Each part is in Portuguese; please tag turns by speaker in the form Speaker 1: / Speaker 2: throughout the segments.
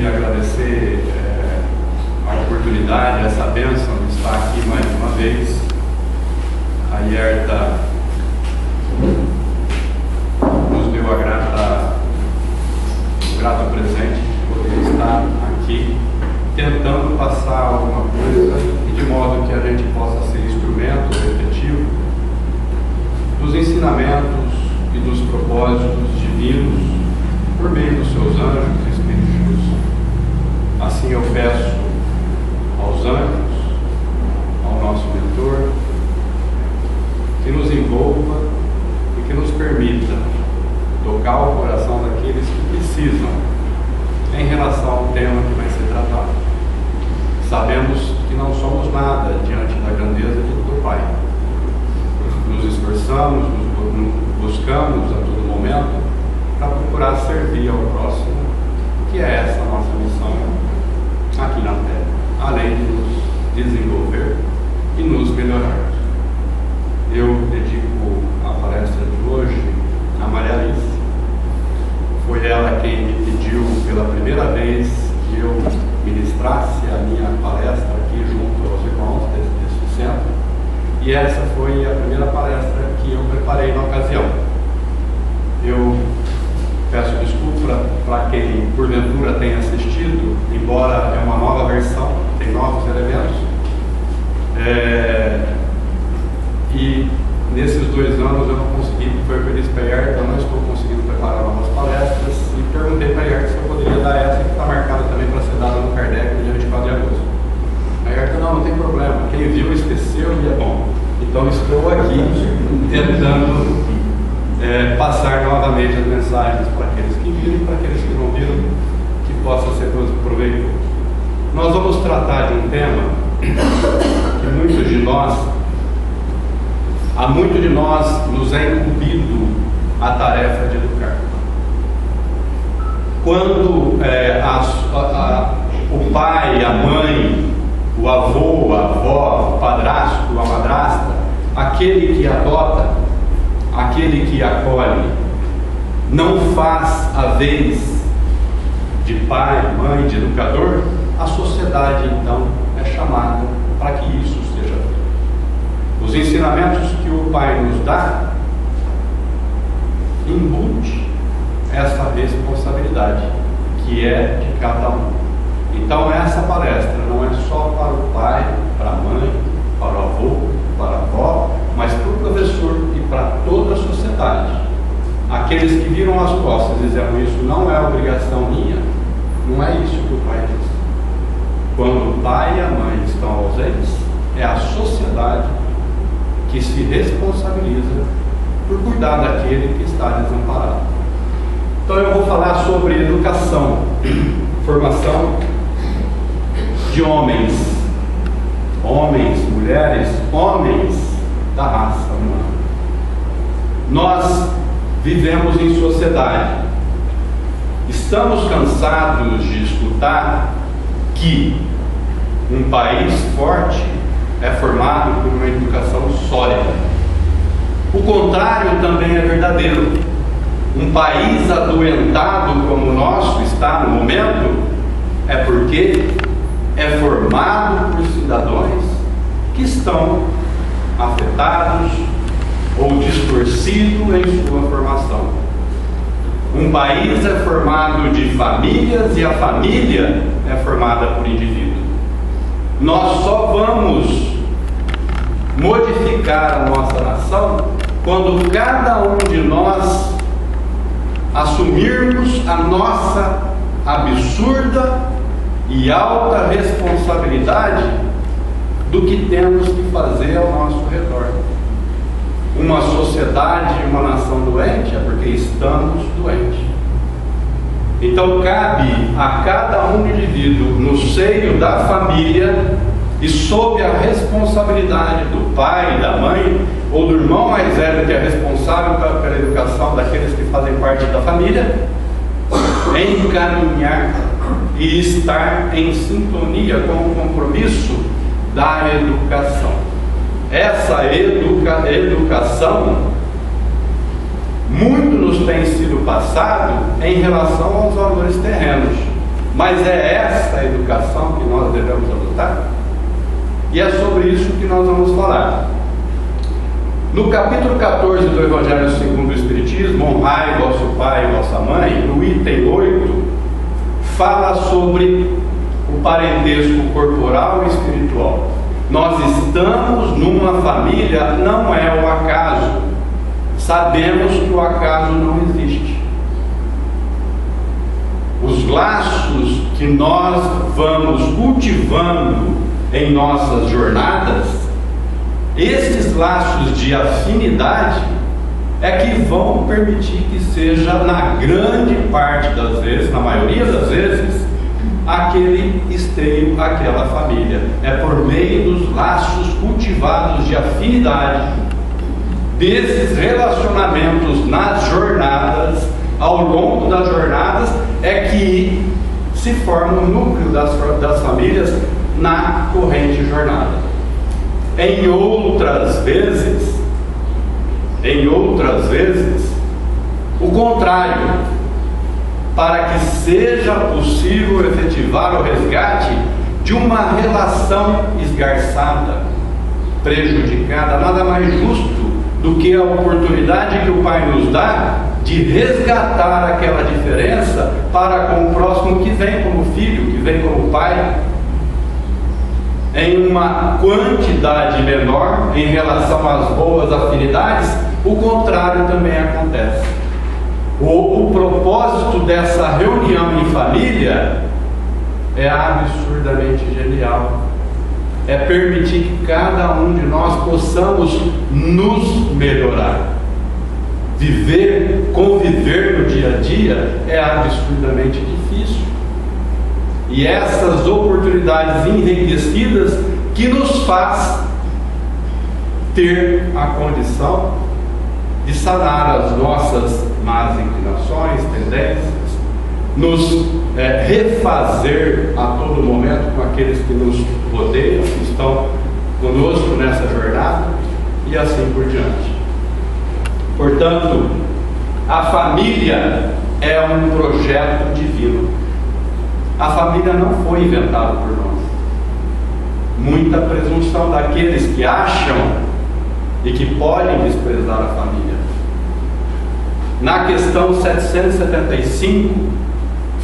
Speaker 1: de agradecer a oportunidade, essa bênção de estar aqui mais uma vez. A Ierta nos deu o grato presente de poder estar aqui, tentando passar alguma coisa, de modo que a gente possa ser instrumento efetivo dos ensinamentos e dos propósitos divinos por meio dos seus anjos e espíritos. Assim eu peço aos anjos, ao nosso mentor, que nos envolva e que nos permita tocar o coração daqueles que precisam em relação ao tema que vai ser tratado. Sabemos que não somos nada diante da grandeza do Pai. Nos esforçamos, buscamos a todo momento para procurar servir ao próximo, que é essa nossa missão aqui na Terra, além de nos desenvolver e nos melhorar. Eu dedico a palestra de hoje a Maria Alice. Foi ela quem me pediu pela primeira vez que eu ministrasse a minha palestra aqui junto aos irmãos desse centro, e essa foi a primeira palestra que eu preparei na ocasião. Eu peço desculpa para quem porventura tenha assistido, embora é uma nova versão, tem novos elementos, e nesses 2 anos eu não consegui, foi o que eu disse para a Ierta, eu não estou conseguindo preparar novas palestras, e perguntei para a Ierta se eu poderia dar essa que está marcada também para ser dada no Kardec no dia 24 de agosto. A Ierta, não tem problema, quem viu esqueceu e é bom. Então estou aqui tentando passar novamente as mensagens para aqueles que viram e para aqueles que não viram, que possa ser proveitoso. Nós vamos tratar de um tema que a muitos de nós nos é incumbido a tarefa de educar. Quando o pai, a mãe, o avô, a avó, o padrasto, a madrasta, aquele que adota, aquele que acolhe, não faz a vez de pai, mãe, de educador, a sociedade então é chamada para que isso seja feito. Os ensinamentos que o Pai nos dá embute essa responsabilidade que é de cada um. Então essa palestra não é só para o pai, para a mãe, para o avô, para a avó, mas para o professor e para toda a sociedade. Aqueles que viram as costas dizendo isso não é obrigação minha, não é isso que o Pai diz. Quando o pai e a mãe estão ausentes, é a sociedade que se responsabiliza por cuidar daquele que está desamparado. Então eu vou falar sobre educação, formação de homens, mulheres, homens da raça humana. Nós vivemos em sociedade. Estamos cansados de escutar que um país forte é formado por uma educação sólida. O contrário também é verdadeiro. Um país adoentado como o nosso está no momento é porque é formado por cidadãos que estão afetados ou distorcidos em sua formação. Um país é formado de famílias e a família é formada por indivíduos. Nós só vamos modificar a nossa nação quando cada um de nós assumirmos a nossa absurda e alta responsabilidade do que temos que fazer ao nosso redor. Uma sociedade e uma nação doente é porque estamos doentes. Então cabe a cada um indivíduo no seio da família e sob a responsabilidade do pai, da mãe ou do irmão mais velho que é responsável pela educação daqueles que fazem parte da família, encaminhar e estar em sintonia com o compromisso da educação. Essa educação muito nos tem sido passado em relação aos valores terrenos. Mas é essa a educação que nós devemos adotar? E é sobre isso que nós vamos falar. No capítulo 14 do Evangelho segundo o Espiritismo, honrai vosso pai e vossa mãe, no item 8, fala sobre o parentesco corporal e espiritual. Nós estamos numa família, não é o acaso. Sabemos que o acaso não existe. Os laços que nós vamos cultivando em nossas jornadas, esses laços de afinidade é que vão permitir que seja, na grande parte das vezes, na maioria das vezes, aquele esteio, aquela família. É por meio dos laços cultivados de afinidade, desses relacionamentos nas jornadas, ao longo das jornadas, é que se forma o núcleo das famílias na corrente jornada. Em outras vezes, o contrário, para que seja possível efetivar o resgate de uma relação esgarçada, prejudicada, nada mais justo do que a oportunidade que o Pai nos dá de resgatar aquela diferença para com o próximo que vem como filho, que vem como pai, em uma quantidade menor em relação às boas afinidades. O contrário também acontece. O propósito dessa reunião em família é absurdamente genial. É permitir que cada um de nós possamos nos melhorar. Conviver no dia a dia é absurdamente difícil. E essas oportunidades enriquecidas que nos faz ter a condição de sanar as nossas más inclinações, tendências, nos refazer a todo momento com aqueles que nos rodeiam, que estão conosco nessa jornada, e assim por diante. Portanto, a família é um projeto divino. A família não foi inventada por nós. Muita presunção daqueles que acham e que podem desprezar a família. Na questão 775,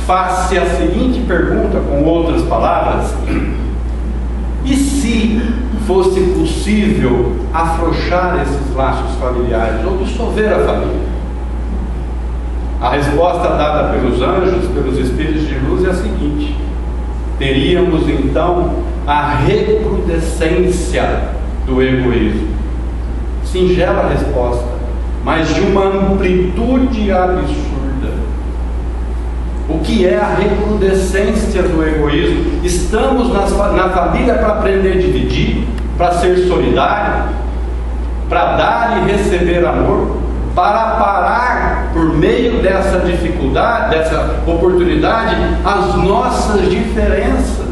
Speaker 1: faz-se a seguinte pergunta, com outras palavras: e se fosse possível afrouxar esses laços familiares ou dissolver a família? A resposta dada pelos anjos, pelos espíritos de luz, é a seguinte: teríamos então a recrudescência do egoísmo. Singela resposta, mas de uma amplitude absurda. O que é a recrudescência do egoísmo? Estamos na família para aprender a dividir, para ser solidário, para dar e receber amor, para parar, por meio dessa dificuldade, dessa oportunidade, as nossas diferenças.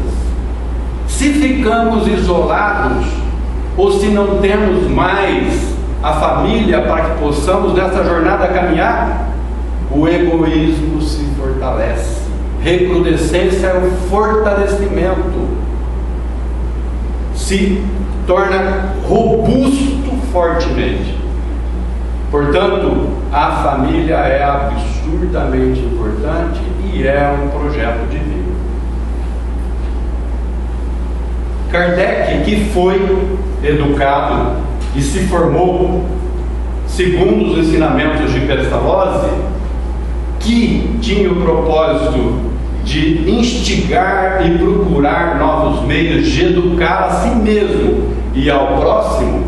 Speaker 1: Se ficamos isolados, ou se não temos mais a família para que possamos nessa jornada caminhar, o egoísmo se fortalece. Recrudescência é o fortalecimento, se torna robusto fortemente. Portanto, a família é absurdamente importante e é um projeto divino. Kardec, que foi educado e se formou segundo os ensinamentos de Pestalozzi, que tinha o propósito de instigar e procurar novos meios de educar a si mesmo e ao próximo,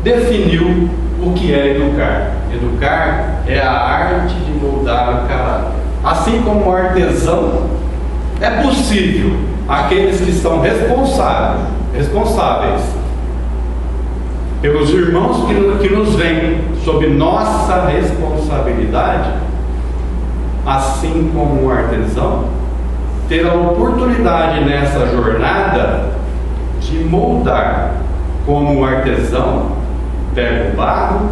Speaker 1: definiu o que é educar. Educar é a arte de moldar o caráter. Assim como o artesão, é possível aqueles que são responsáveis pelos irmãos que nos vêm sob nossa responsabilidade, assim como o artesão, ter a oportunidade nessa jornada de moldar, como o artesão pega o barro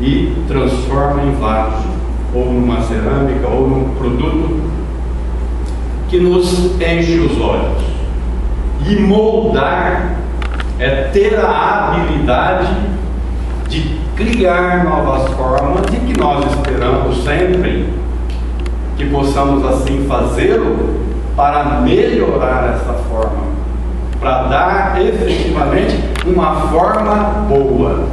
Speaker 1: e transforma em vaso, ou numa cerâmica, ou num produto que nos enche os olhos. E moldar é ter a habilidade de criar novas formas e que nós esperamos sempre que possamos assim fazê-lo para melhorar essa forma, para dar efetivamente uma forma boa.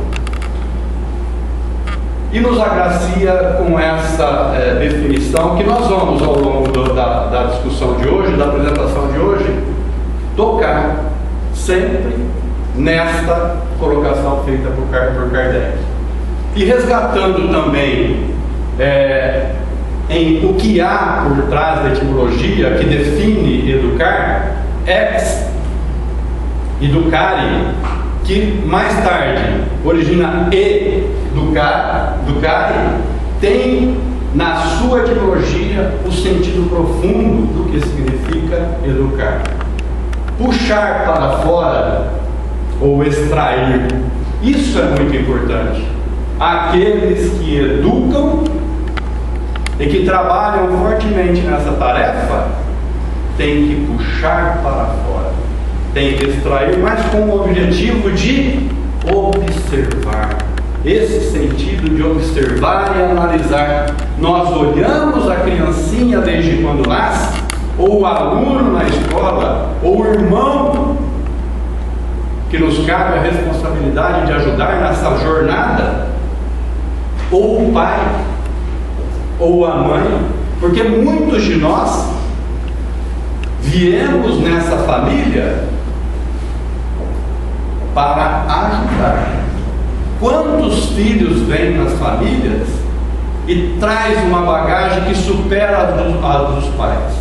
Speaker 1: E nos agracia com essa definição que nós vamos, ao longo da discussão de hoje, da apresentação de hoje, tocar sempre nesta colocação feita por Kardec. E resgatando também em o que há por trás da etimologia que define educar, ex educare, que mais tarde origina educare, tem na sua etimologia o sentido profundo do que significa educar. Puxar para fora ou extrair, isso é muito importante. Aqueles que educam e que trabalham fortemente nessa tarefa têm que puxar para fora, têm que extrair, mas com o objetivo de observar. Esse sentido de observar e analisar. Nós olhamos a criancinha desde quando nasce, ou o aluno na escola, ou o irmão que nos cabe a responsabilidade de ajudar nessa jornada, ou o pai, ou a mãe, porque muitos de nós viemos nessa família para ajudar. Quantos filhos vêm nas famílias e traz uma bagagem que supera a dos pais?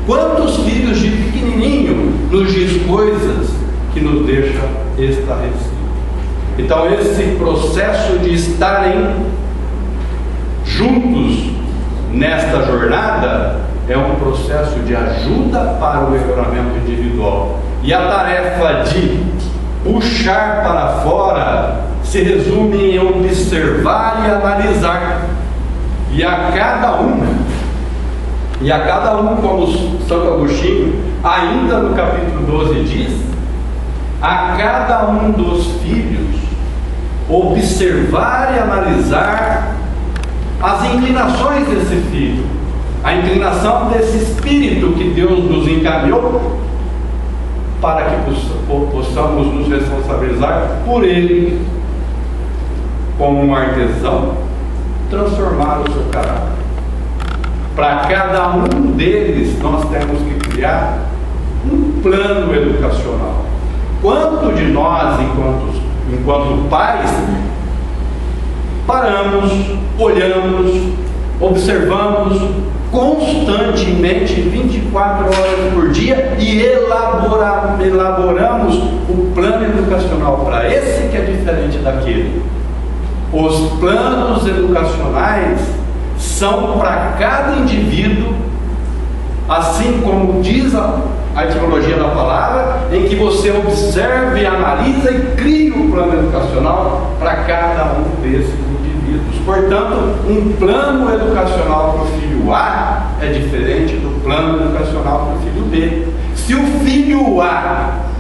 Speaker 1: Quantos filhos de pequenininho nos diz coisas que nos deixam estarrecidos? Então esse processo de estarem juntos nesta jornada é um processo de ajuda para o melhoramento individual. E a tarefa de puxar para fora se resume em observar e analisar. E a cada um, como Santo Agostinho, ainda no capítulo 12 diz, a cada um dos filhos observar e analisar as inclinações desse filho, a inclinação desse espírito que Deus nos encaminhou para que possamos nos responsabilizar por ele, como um artesão, transformar o seu caráter. Para cada um deles nós temos que criar um plano educacional. Quanto de nós, enquanto pais, paramos, olhamos, observamos constantemente 24 horas por dia e elaboramos o plano educacional para esse que é diferente daquele. Os planos educacionais são para cada indivíduo, assim como diz a etimologia da palavra, em que você observe, analisa e cria o plano educacional para cada um desses indivíduos. Portanto, um plano educacional para o filho A é diferente do plano educacional para o filho B. Se o filho A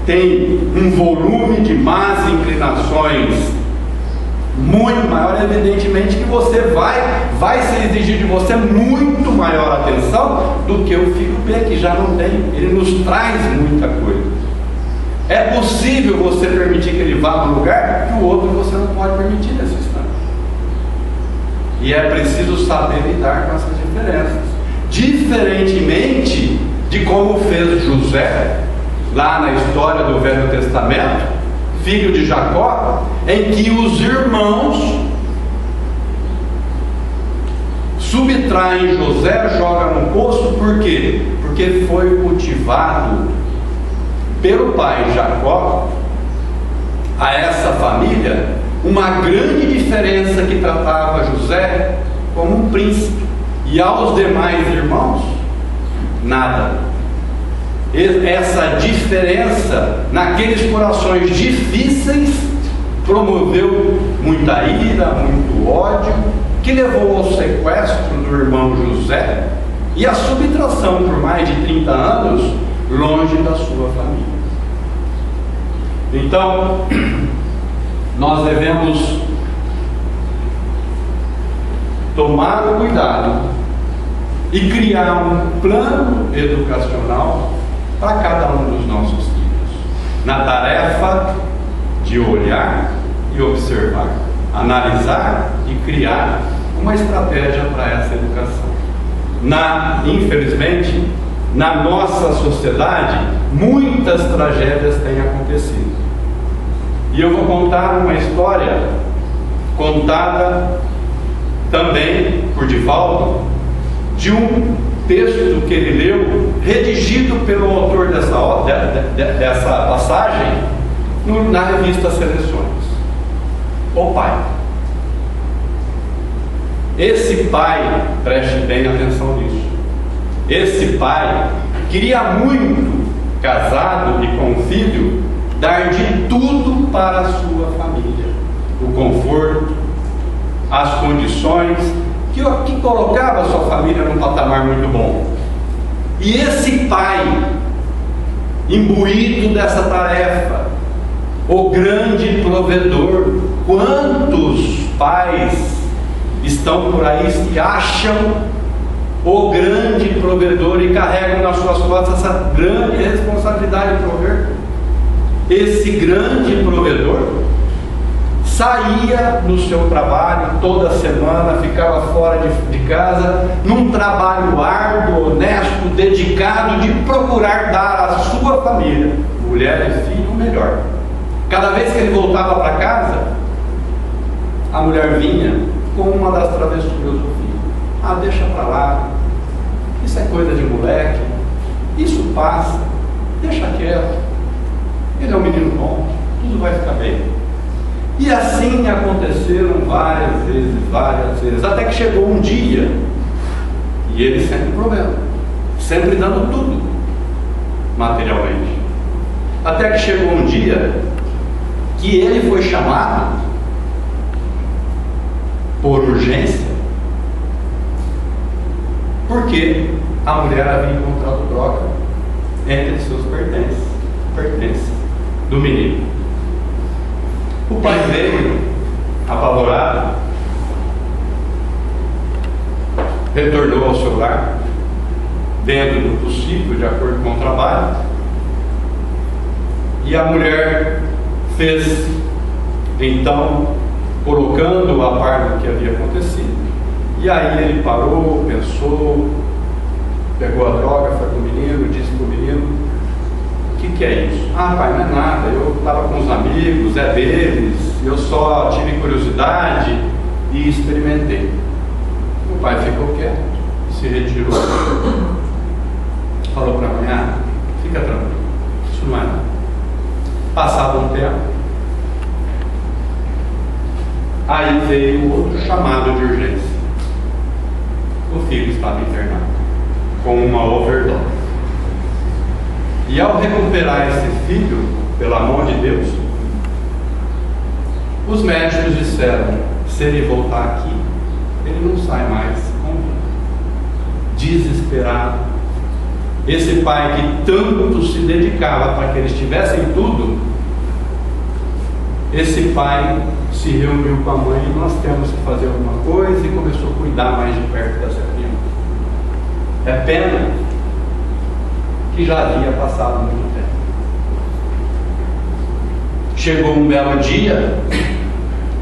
Speaker 1: tem um volume de más inclinações muito maior, evidentemente que você vai se exigir de você muito maior atenção do que o filho B, que já não tem. Ele nos traz muita coisa. É possível você permitir que ele vá para um lugar que o outro você não pode permitir nesse instante. E é preciso saber lidar com essas diferenças. Diferentemente de como fez José lá na história do Velho Testamento, filho de Jacó, em que os irmãos subtraem José, jogam no poço. Por quê? Porque foi cultivado pelo pai Jacó a essa família uma grande diferença que tratava José como um príncipe e aos demais irmãos nada. Essa diferença naqueles corações difíceis promoveu muita ira, muito ódio, que levou ao sequestro do irmão José e a subtração por mais de 30 anos longe da sua família. Então, nós devemos tomar o cuidado e criar um plano educacional para cada um dos nossos filhos, na tarefa de olhar e observar, analisar e criar uma estratégia para essa educação. Infelizmente, na nossa sociedade, muitas tragédias têm acontecido. E eu vou contar uma história contada também por Divaldo, de um texto que ele leu, redigido pelo autor dessa passagem, na revista Seleções. O pai. Esse pai, preste bem atenção nisso, esse pai queria muito, casado e com filho, dar de tudo para a sua família, o conforto, as condições, que colocava a sua família num patamar muito bom. E esse pai, imbuído dessa tarefa, o grande provedor, quantos pais estão por aí que acham o grande provedor e carregam nas suas costas essa grande responsabilidade de prover? Esse grande provedor saía no seu trabalho toda semana, ficava fora de casa, num trabalho árduo, honesto, dedicado, de procurar dar à sua família, mulher e filho, o melhor. Cada vez que ele voltava para casa, a mulher vinha com uma das travessuras do filho. Deixa para lá, isso é coisa de moleque, isso passa, deixa quieto, ele é um menino bom, tudo vai ficar bem. E assim aconteceram várias vezes, até que chegou um dia, e ele sempre problema, sempre dando tudo, materialmente. Até que chegou um dia, que ele foi chamado, por urgência, porque a mulher havia encontrado droga entre seus pertences do menino. O pai veio, apavorado, retornou ao seu lar, dentro do possível, de acordo com o trabalho, e a mulher fez, então, colocando a par do que havia acontecido. E aí ele parou, pensou, pegou a droga, foi para o menino, disse para o menino: o que é isso? Pai, não é nada, eu estava com os amigos, é deles, eu só tive curiosidade e experimentei. O pai ficou quieto, se retirou, falou para a mãe: fica tranquilo, isso não é nada. Passado um tempo, aí veio outro chamado de urgência. O filho estava internado com uma overdose. E ao recuperar esse filho, pela mão de Deus, os médicos disseram: se ele voltar aqui, ele não sai mais com vida. Desesperado, esse pai que tanto se dedicava para que eles tivessem tudo, esse pai se reuniu com a mãe: nós temos que fazer alguma coisa, e começou a cuidar mais de perto dessa criança. É pena que já havia passado muito tempo. Chegou um belo dia,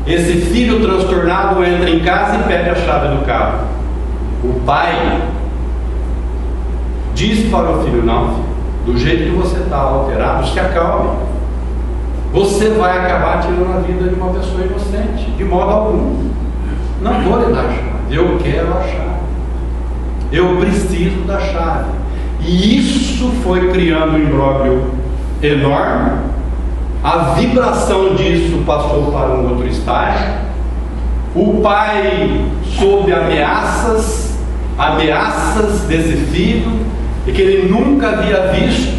Speaker 1: esse filho transtornado entra em casa e pega a chave do carro. O pai diz para o filho: não, filho, do jeito que você está alterado, se acalme. Você vai acabar tirando a vida de uma pessoa inocente, de modo algum. Não vou lhe dar a chave, eu quero a chave, eu preciso da chave. E isso foi criando um imbróglio enorme. A vibração disso passou para um outro estágio. O pai, sob ameaças desse filho, e que ele nunca havia visto,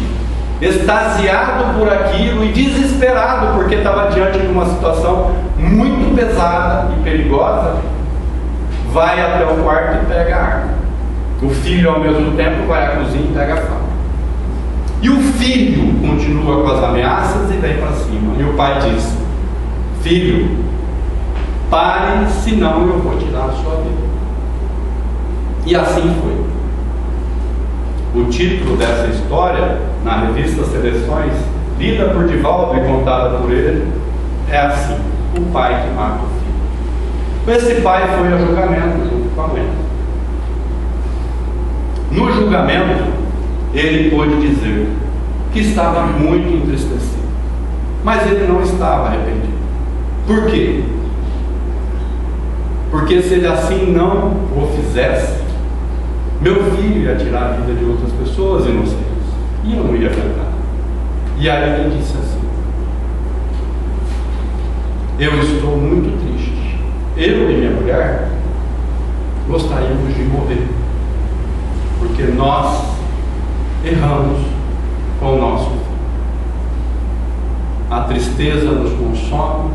Speaker 1: extasiado por aquilo e desesperado porque estava diante de uma situação muito pesada e perigosa, vai até o quarto e pega a arma. O filho, ao mesmo tempo, vai à cozinha e pega a faca. E o filho continua com as ameaças e vem para cima. E o pai diz: filho, pare, senão eu vou tirar a sua vida. E assim foi. O título dessa história, na revista Seleções, lida por Divaldo e contada por ele, é assim: o pai que mata o filho. Esse pai foi a julgamento junto com a mãe. No julgamento, ele pôde dizer que estava muito entristecido, mas ele não estava arrependido. Por quê? Porque se ele assim não o fizesse, meu filho ia tirar a vida de outras pessoas inocentes e eu não ia aguentar. E aí ele disse assim: eu estou muito triste, eu e minha mulher gostaríamos de morrer, porque nós erramos com o nosso filho. A tristeza nos consome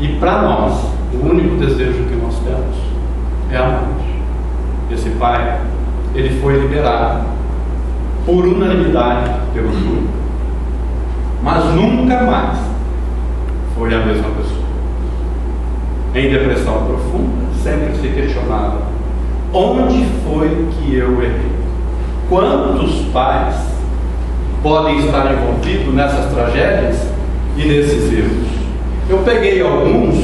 Speaker 1: e para nós o único desejo que nós temos é a morte. Esse pai, ele foi liberado por unanimidade pelo júri, mas nunca mais foi a mesma pessoa. Em depressão profunda, sempre se questionava: onde foi que eu errei? Quantos pais podem estar envolvidos nessas tragédias e nesses erros? Eu peguei alguns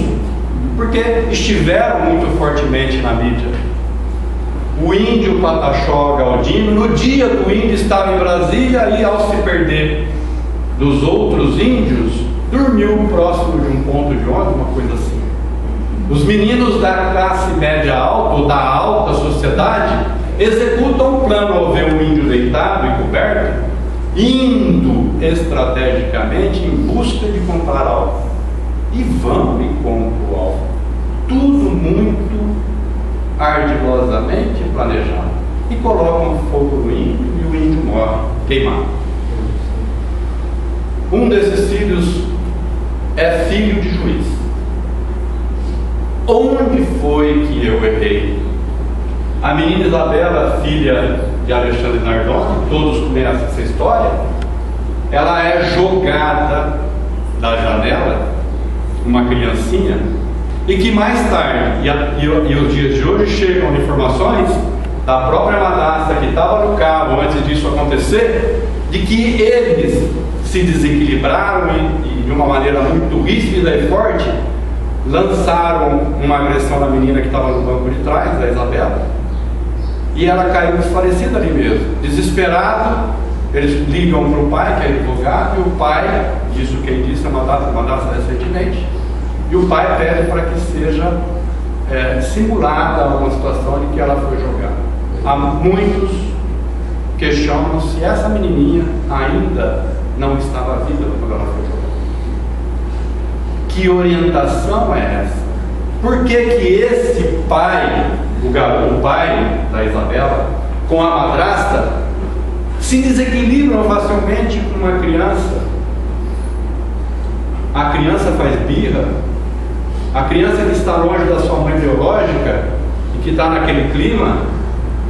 Speaker 1: porque estiveram muito fortemente na mídia. O índio Pataxó Galdino, no dia do índio, estava em Brasília e, ao se perder dos outros índios, dormiu próximo de um ponto de ônibus, uma coisa assim. Os meninos da classe média alta, ou da alta sociedade, executam um plano ao ver um índio deitado e coberto, indo estrategicamente em busca de comprar algo. E vão e compram o alvo. Tudo muito ardilosamente planejado. E colocam fogo no índio e o índio morre queimado. Um desses filhos é filho de juiz. Onde foi que eu errei? A menina Isabela, filha de Alexandre Nardoni, todos conhecem essa história, ela é jogada da janela, uma criancinha, e que mais tarde, e os dias de hoje chegam informações da própria madrasta que estava no carro antes disso acontecer, de que eles se desequilibraram e de uma maneira muito ríspida e forte, lançaram uma agressão na menina que estava no banco de trás, da Isabela, e ela caiu desfalecida ali mesmo. Desesperado, eles ligam para o pai, que é advogado, e o pai, isso quem disse, é uma data recentemente, e o pai pede para que seja simulada uma situação de que ela foi jogada. Há muitos questionam se essa menininha ainda não estava viva quando ela foi jogada. Que orientação é essa? Por que que esse pai, o pai da Isabela, com a madrasta, se desequilibram facilmente com uma criança? A criança faz birra, a criança que está longe da sua mãe biológica e que está naquele clima,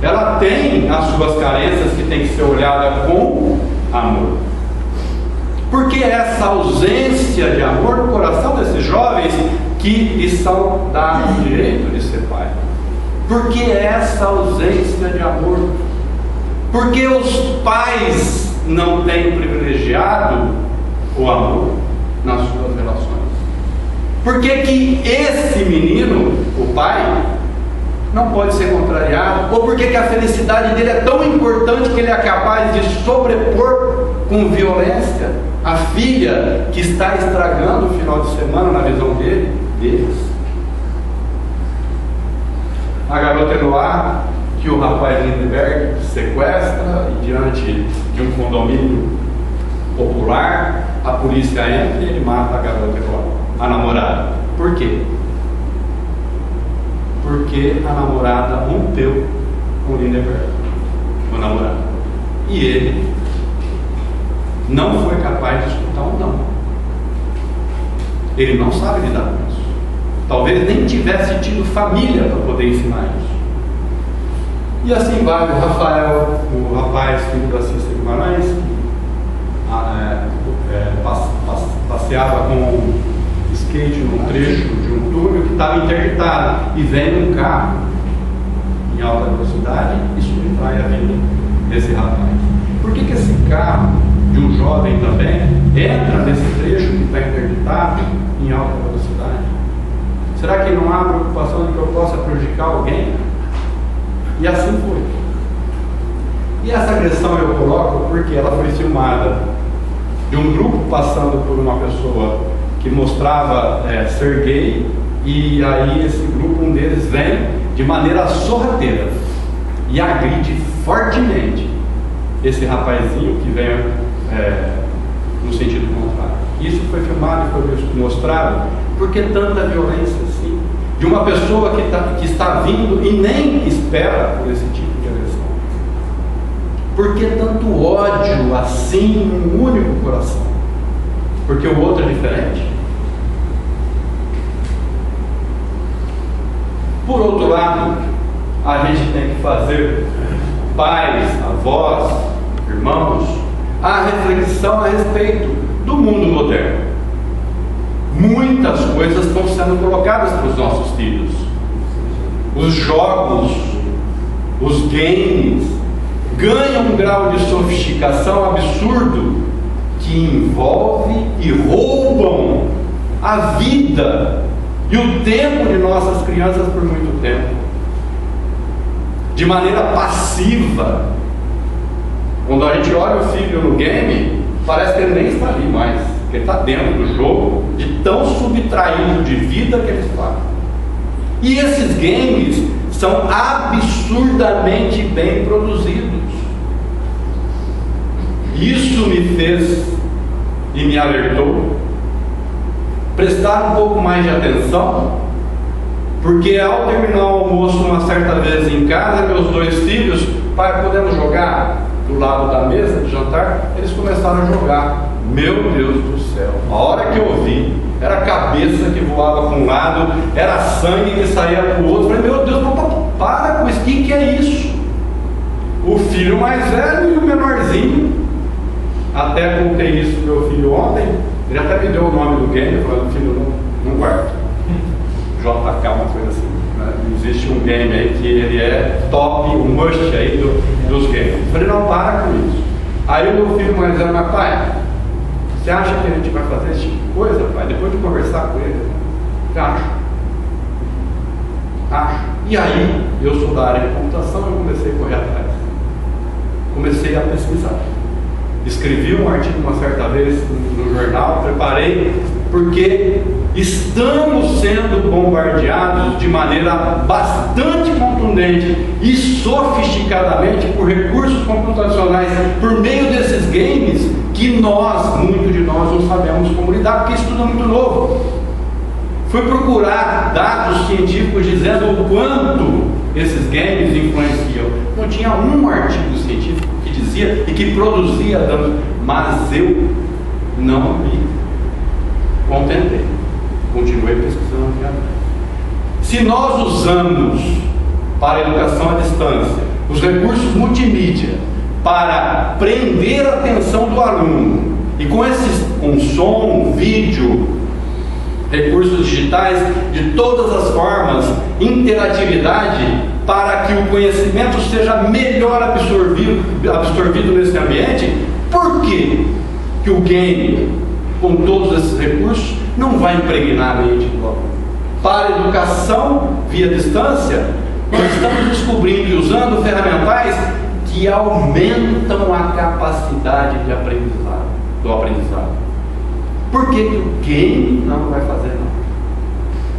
Speaker 1: ela tem as suas carências que tem que ser olhada com amor. Porque essa ausência de amor no coração desses jovens que estão dados o direito de ser pai? Porque essa ausência de amor? Porque os pais não têm privilegiado o amor nas suas relações? Por que esse menino, o pai, não pode ser contrariado? Ou por que a felicidade dele é tão importante que ele é capaz de sobrepor com violência a filha que está estragando o final de semana na visão deles? A garota Eloá, que o rapaz Lindenberg sequestra e diante de um condomínio popular, a polícia entra e ele mata a garota Eloá, a namorada. Por quê? Porque a namorada rompeu com o Lindenberg, o namorado, e ele não foi capaz de escutar um não. Ele não sabe lidar com isso. Talvez nem tivesse tido família para poder ensinar isso. E assim vai o Rafael, o rapaz filho da Cícera Guimarães, que passeava com skate num trecho de um túnel que estava interditado, e vem um carro em alta velocidade e subtrai a vida desse rapaz. Por que esse carro de um jovem também entra nesse trecho que está interditado em alta velocidade? Será que não há preocupação de que eu possa prejudicar alguém? E assim foi. E essa agressão eu coloco porque ela foi filmada de um grupo passando por uma pessoa que mostrava ser gay, e aí esse grupo, um deles vem de maneira sorrateira e agride fortemente esse rapazinho que vem no sentido contrário. Isso foi filmado e foi mostrado. Por que tanta violência assim? De uma pessoa que está vindo e nem espera por esse tipo de agressão. Por que tanto ódio assim num único coração? Porque o outro é diferente? Por outro lado, a gente tem que fazer, pais, avós, irmãos, a reflexão a respeito do mundo moderno. Muitas coisas estão sendo colocadas para os nossos filhos. Os jogos, os games, ganham um grau de sofisticação absurdo que envolve e roubam a vida e o tempo de nossas crianças por muito tempo, de maneira passiva. Quando a gente olha o filho no game, parece que ele nem está ali mais, que ele está dentro do jogo, de tão subtraído de vida que ele está. E esses games são absurdamente bem produzidos. Isso me fez e me alertou prestar um pouco mais de atenção, porque ao terminar o almoço uma certa vez em casa, meus dois filhos, pai, podemos jogar do lado da mesa de jantar? Eles começaram a jogar. Meu Deus do céu, a hora que eu vi, era a cabeça que voava para um lado, era sangue que saía para o outro. Falei, meu Deus, para com isso, o que é isso? O filho mais velho e o menorzinho, até contei isso pro meu filho ontem, ele até me deu o nome do game, falando, filho, não guarda. JK, uma coisa assim, né? Existe um game aí que ele é top, um must aí dos games. Eu falei, não, para com isso. Aí o meu filho mais velho, mas pai, você acha que a gente vai fazer esse tipo de coisa, pai? Depois de conversar com ele, acho. E aí, eu sou da área de computação, eu comecei a correr atrás. Comecei a pesquisar. Escrevi um artigo uma certa vez no jornal, preparei, porque estamos sendo bombardeados de maneira bastante contundente e sofisticadamente por recursos computacionais, por meio desses games, que muitos de nós não sabemos como lidar, porque isso tudo é muito novo. Fui procurar dados científicos dizendo o quanto esses games influenciam. Não tinha um artigo científico que dizia e que produzia danos, mas eu não me contentei. Continuei pesquisando. Se nós usamos para a educação à distância os recursos multimídia para prender a atenção do aluno, e com som, vídeo, recursos digitais de todas as formas, interatividade, para que o conhecimento seja melhor absorvido nesse ambiente, por que o game, com todos esses recursos, não vai impregnar a mente do aluno? Para a educação via distância, nós estamos descobrindo e usando ferramentais que aumentam a capacidade de do aprendizado. Por que o game não vai fazer nada?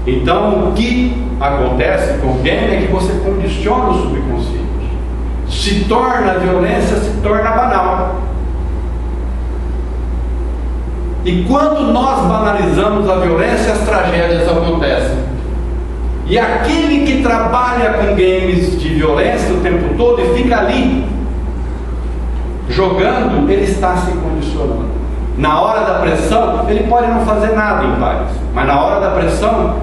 Speaker 1: Então, o que acontece com o game é que você condiciona o subconsciente. A violência se torna banal. E quando nós banalizamos a violência, as tragédias acontecem. E aquele que trabalha com games de violência o tempo todo e fica ali jogando, ele está se condicionando. Na hora da pressão, ele pode não fazer nada em paz, mas na hora da pressão,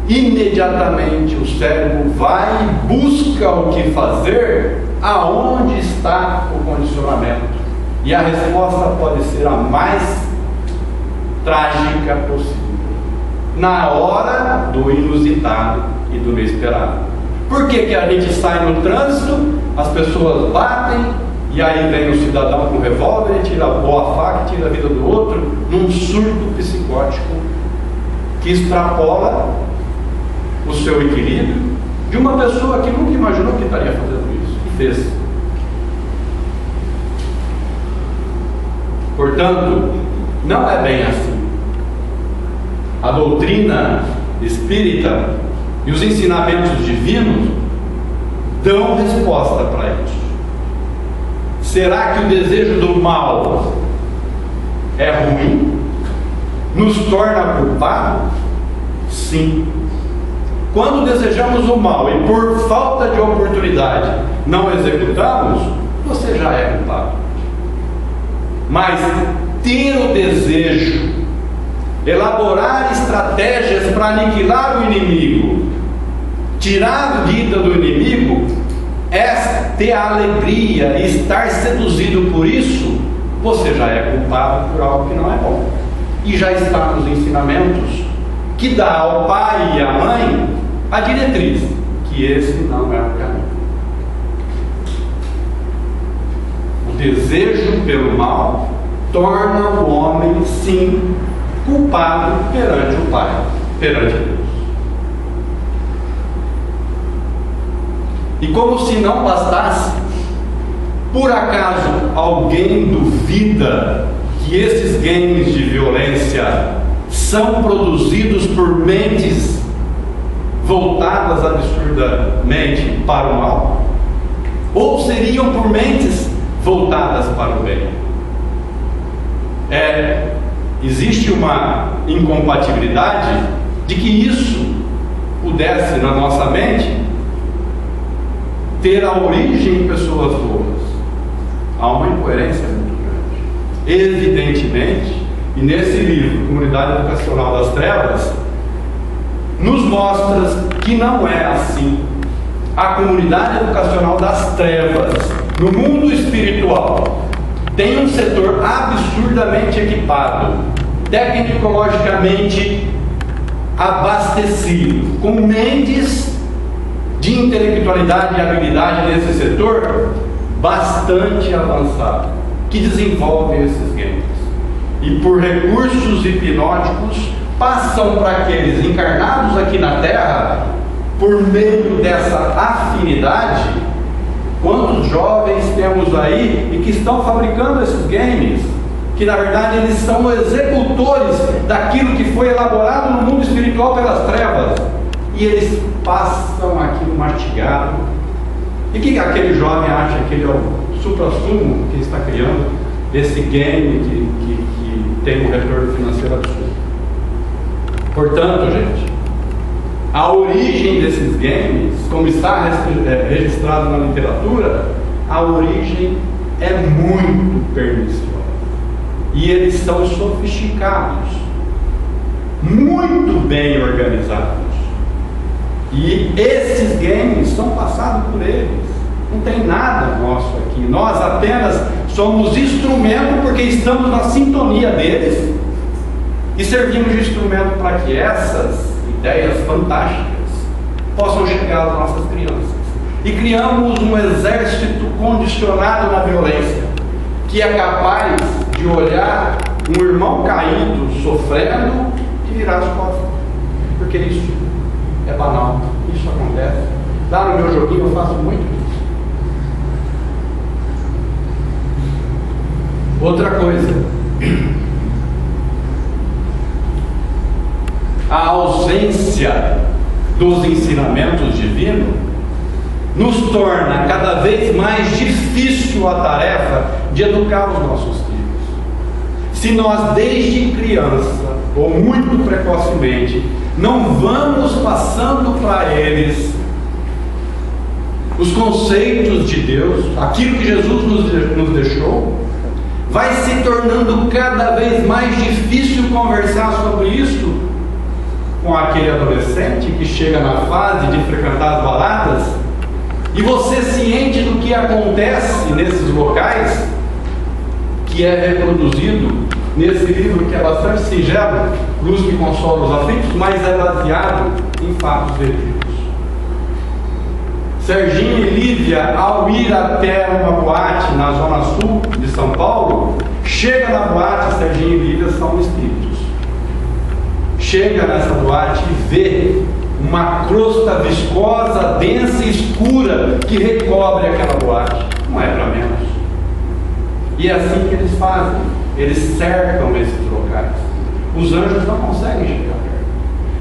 Speaker 1: imediatamente o cérebro vai e busca o que fazer aonde está o condicionamento. E a resposta pode ser a mais trágica possível, na hora do inusitado e do inesperado. Por que a gente sai no trânsito, as pessoas batem, e aí vem o cidadão com revólver e tira a faca, tira a vida do outro, num surto psicótico que extrapola o seu equilíbrio de uma pessoa que nunca imaginou que estaria fazendo isso, e fez. Portanto, não é bem assim. A doutrina espírita e os ensinamentos divinos dão resposta para isso. Será que o desejo do mal é ruim? Nos torna culpados? Sim. Quando desejamos o mal e por falta de oportunidade não executamos, você já é culpado. Mas ter o desejo, elaborar estratégias para aniquilar o inimigo, tirar a vida do inimigo, é ter a alegria e estar seduzido por isso, você já é culpado por algo que não é bom. E já está nos ensinamentos que dá ao pai e à mãe a diretriz, que esse não é o caminho. O desejo pelo mal torna o homem, sim, culpado perante o Pai, perante Deus. E como se não bastasse, por acaso alguém duvida que esses games de violência são produzidos por mentes voltadas absurdamente para o mal? Ou seriam por mentes voltadas para o bem? Existe uma incompatibilidade de que isso pudesse na nossa mente ter a origem em pessoas boas. Há uma incoerência muito grande. Evidentemente, e nesse livro, Comunidade Educacional das Trevas, nos mostra que não é assim. A comunidade educacional das trevas, no mundo espiritual, tem um setor absurdamente equipado, tecnologicamente abastecido, com mentes de intelectualidade e habilidade nesse setor bastante avançado, que desenvolvem esses games. E por recursos hipnóticos passam para aqueles encarnados aqui na Terra, por meio dessa afinidade. Quantos jovens temos aí e que estão fabricando esses games, que na verdade eles são executores daquilo que foi elaborado no mundo espiritual pelas trevas, e eles passam aquilo mastigado. E que aquele jovem acha que ele é o supra-sumo que está criando esse game que tem um retorno financeiro absurdo. Portanto, gente, a origem desses games, como está registrado na literatura, a origem é muito perniciosa. E eles são sofisticados, muito bem organizados. E esses games são passados por eles. Não tem nada nosso aqui. Nós apenas somos instrumento porque estamos na sintonia deles e servimos de instrumento para que essas ideias fantásticas possam chegar às nossas crianças. E criamos um exército condicionado na violência, que é capaz de olhar um irmão caído, sofrendo, e virar as costas. Porque isso é banal, isso acontece. Lá no meu joguinho eu faço muito isso. Outra coisa, a ausência dos ensinamentos divinos nos torna cada vez mais difícil a tarefa de educar os nossos filhos. Se nós desde criança, ou muito precocemente, não vamos passando para eles os conceitos de Deus, aquilo que Jesus nos deixou, vai se tornando cada vez mais difícil conversar sobre isso com aquele adolescente que chega na fase de frequentar as baladas, e você ciente do que acontece nesses locais, que é reproduzido nesse livro que é bastante singelo, Luz que Consola os Aflitos, mas é baseado em fatos verídicos. Serginho e Lívia, ao ir até uma boate na zona sul de São Paulo, chega na boate, Serginho e Lívia são espíritos. Chega nessa boate e vê uma crosta viscosa, densa e escura que recobre aquela boate. Não é para menos. E é assim que eles fazem. Eles cercam esses locais. Os anjos não conseguem chegar perto.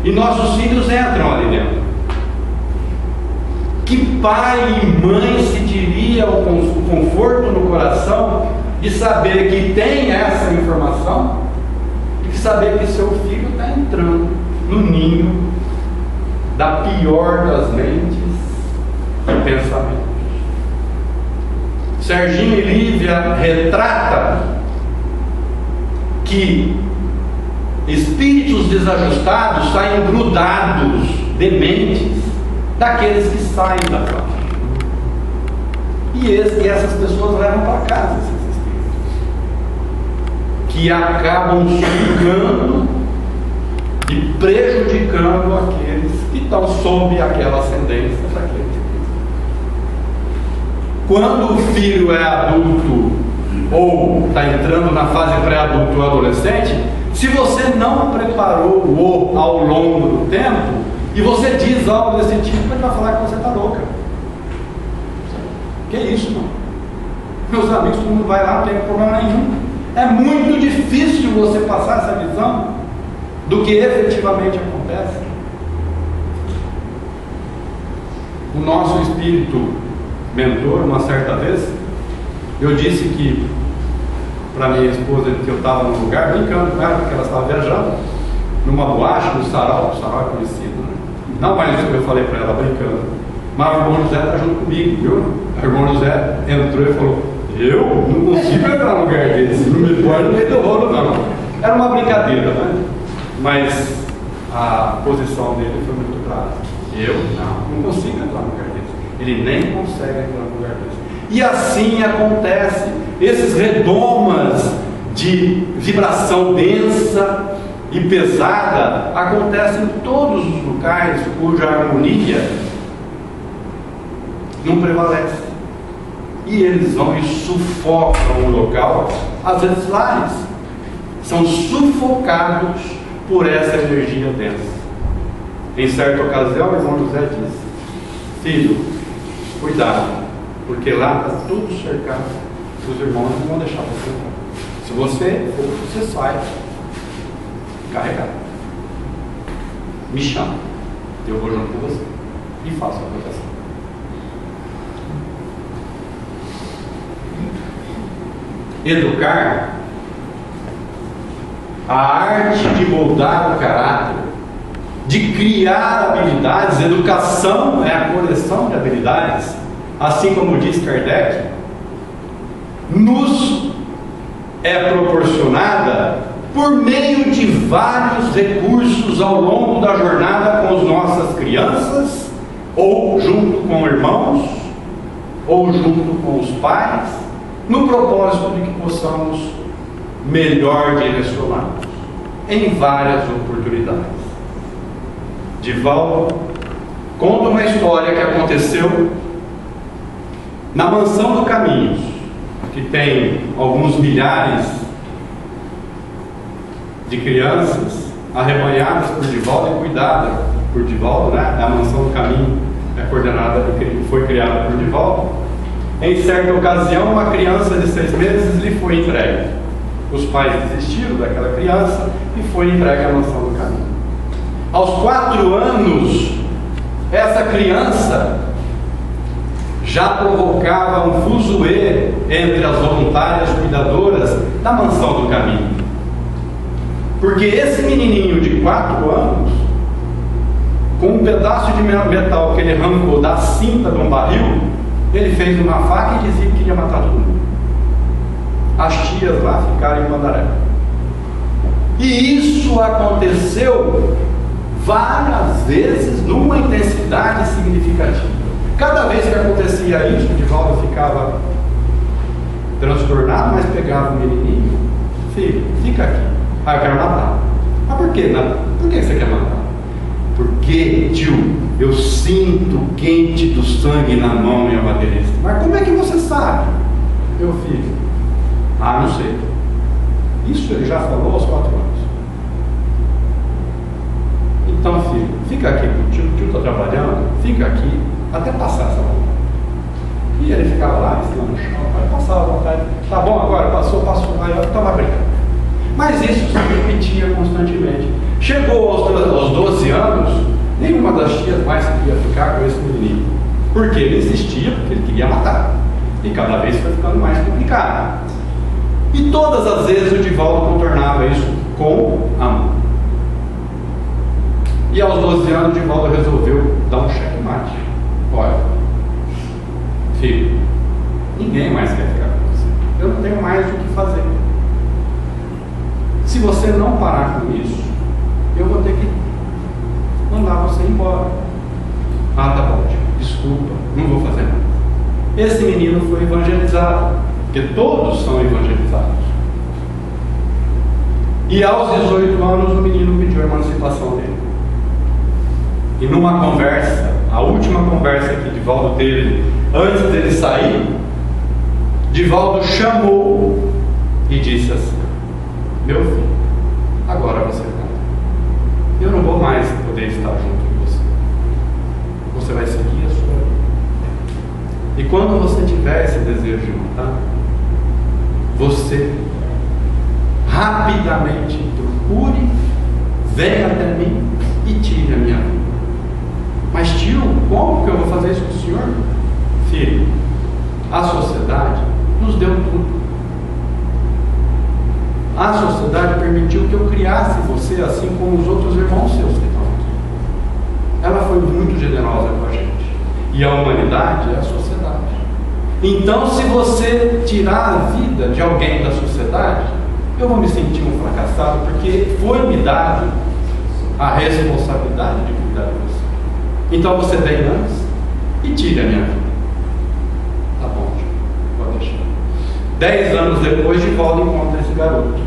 Speaker 1: E nossos filhos entram ali dentro. Que pai e mãe sentiria o conforto no coração de saber que tem essa informação e de saber que seu filho está entrando no ninho da pior das mentes e pensamentos? Serginho e Lívia retrata que espíritos desajustados saem grudados, dementes, daqueles que saem da faixa. E essas pessoas levam para casa esses espíritos, que acabam sugando e prejudicando aqueles que estão sob aquela ascendência daquele espírito. Quando o filho é adulto ou está entrando na fase pré-adulto ou adolescente, se você não preparou-o ao longo do tempo, e você diz algo desse tipo, ele vai falar que você está louca. Que isso, não? Meus amigos, todo mundo vai lá, não tem problema nenhum. É muito difícil você passar essa visão do que efetivamente acontece. O nosso espírito mentor, uma certa vez, eu disse que para minha esposa que eu estava num lugar brincando com ela, porque ela estava viajando numa boate, no sarau é conhecido, né? Não, mas eu falei para ela brincando, mas o irmão José está junto comigo, viu? O irmão José entrou e falou: eu não consigo entrar num lugar desse, não me põe no meio do rolo, não. Era uma brincadeira, né? Mas a posição dele foi muito clara. Eu não consigo entrar num lugar desse. Ele nem consegue entrar num lugar desse. E assim acontece. Esses redomas de vibração densa e pesada acontecem em todos os locais cuja harmonia não prevalece. E eles vão e sufocam o local, às vezes lares. São sufocados por essa energia densa. Em certa ocasião, o irmão José disse: filho, cuidado, porque lá está tudo cercado. Os irmãos não vão deixar você entrar. Se você for, você sai carregado. Me chama, eu vou junto com você e faço a proteção. Educar, a arte de moldar o caráter, de criar habilidades. Educação é a coleção de habilidades, assim como diz Kardec, nos é proporcionada por meio de vários recursos ao longo da jornada com as nossas crianças, ou junto com irmãos, ou junto com os pais, no propósito de que possamos melhor direcioná-los em várias oportunidades. Divaldo conta uma história que aconteceu na Mansão do Caminhos, que tem alguns milhares de crianças arrebanhadas por Divaldo e cuidadas por Divaldo, né? A Mansão do Caminho é coordenada, foi criada por Divaldo. Em certa ocasião, uma criança de 6 meses lhe foi entregue. Os pais desistiram daquela criança e foi entregue à Mansão do Caminho. Aos 4 anos, essa criança já provocava um fuzuê entre as voluntárias cuidadoras da Mansão do Caminho. Porque esse menininho de 4 anos, com um pedaço de metal que ele arrancou da cinta de um barril, ele fez uma faca e dizia que queria matar todo mundo. As tias lá ficaram em Pandaré. E isso aconteceu várias vezes numa intensidade significativa. Cada vez que acontecia isso, o Divaldo ficava transtornado, mas pegava o menininho: filho, fica aqui. Ah, eu quero matar. Mas por que não? Por que você quer matar? Porque, tio, eu sinto o quente do sangue na mão, minha madeirista. Mas como é que você sabe? Meu filho: ah, não sei. Isso ele já falou aos 4 anos. Então, filho, fica aqui com o tio está trabalhando, fica aqui até passar essa vontade. E ele ficava lá, em cima no chão, aí passava a vontade. Tá bom, agora passou, aí eu estava brincando. Mas isso se repetia constantemente. Chegou aos 12 anos, nenhuma das tias mais queria ficar com esse menino. Porque ele insistia, porque ele queria matar. E cada vez foi ficando mais complicado. E todas as vezes o Divaldo contornava isso com amor. E aos 12 anos o Divaldo resolveu dar um checkmate. Olha, filho, ninguém mais quer ficar com você. Eu não tenho mais o que fazer. Se você não parar com isso, eu vou ter que mandar você embora. Ah, tá bom, tio, desculpa, não vou fazer nada. Esse menino foi evangelizado, porque todos são evangelizados. E aos 18 anos o menino pediu a emancipação dele. E numa conversa, a última conversa que Divaldo teve antes dele sair, Divaldo chamou e disse assim: meu filho, agora você vai. Eu não vou mais poder estar junto com você. Você vai seguir a sua vida. E quando você tiver esse desejo de matar, você rapidamente procure, venha até mim e tire a minha vida. Mas tio, como que eu vou fazer isso com o senhor? Filho, a sociedade nos deu tudo. A sociedade permitiu que eu criasse você assim como os outros irmãos seus que estão aqui. Ela foi muito generosa com a gente. E a humanidade é a sociedade. Então, se você tirar a vida de alguém da sociedade, eu vou me sentir um fracassado, porque foi me dado a responsabilidade de cuidar de você. Então você vem antes e tira a minha vida. Tá bom, pode deixar. 10 anos depois, Divaldo encontra esse garoto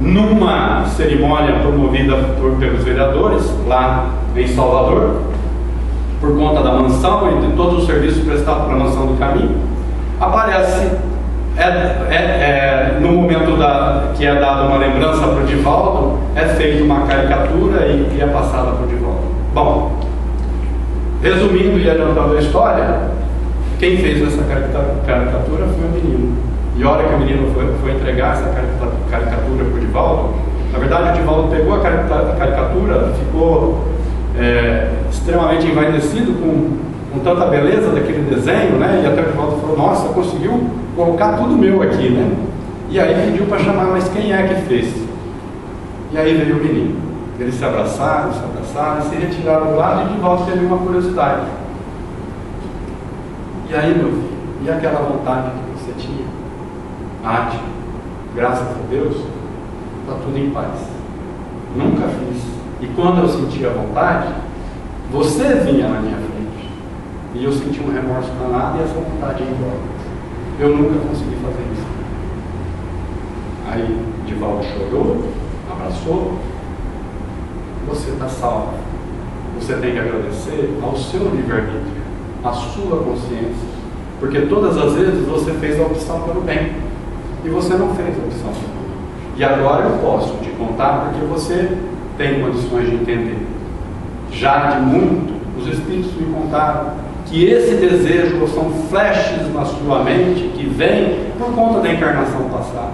Speaker 1: numa cerimônia promovida pelos vereadores lá em Salvador, por conta da mansão e de todos os serviços prestados para a mansão do caminho. Aparece no momento que é dada uma lembrança para o Divaldo, é feita uma caricatura e é passada para o Divaldo. Bom, resumindo e adiantando a história, quem fez essa caricatura foi o menino. E a hora que o menino foi entregar essa caricatura para o Divaldo, na verdade o Divaldo pegou a caricatura, ficou extremamente envaidecido com tanta beleza daquele desenho, né? E até o Divaldo falou: nossa, conseguiu colocar tudo meu aqui, né? E aí pediu para chamar: mas quem é que fez? E aí veio o menino. Eles se abraçaram e se retiraram do lado, e Divaldo teve uma curiosidade. E aí, meu filho, e aquela vontade que você tinha? Ah, tio, graças a Deus, está tudo em paz. Nunca fiz. E quando eu sentia vontade, você vinha na minha frente. E eu senti um remorso danado e essa vontade ia embora. Eu nunca consegui fazer isso. Aí Divaldo chorou, abraçou. Você está salvo. Você tem que agradecer ao seu livre-arbítrio, à sua consciência. Porque todas as vezes você fez a opção pelo bem. E você não fez a opção pelo bem. E agora eu posso te contar porque você tem condições de entender. Já de muito, os Espíritos me contaram que esse desejo são flashes na sua mente que vêm por conta da encarnação passada.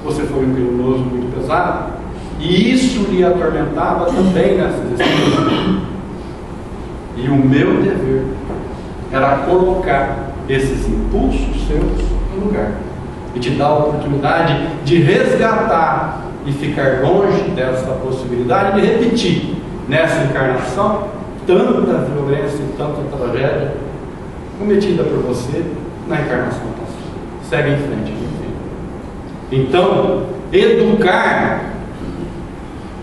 Speaker 1: Você foi um criminoso muito pesado e isso lhe atormentava também nessas experiências. E o meu dever era colocar esses impulsos seus no lugar e te dar a oportunidade de resgatar e ficar longe dessa possibilidade de repetir nessa encarnação tanta violência e tanta tragédia cometida por você na encarnação passada. Segue em frente, meu filho. Então, educar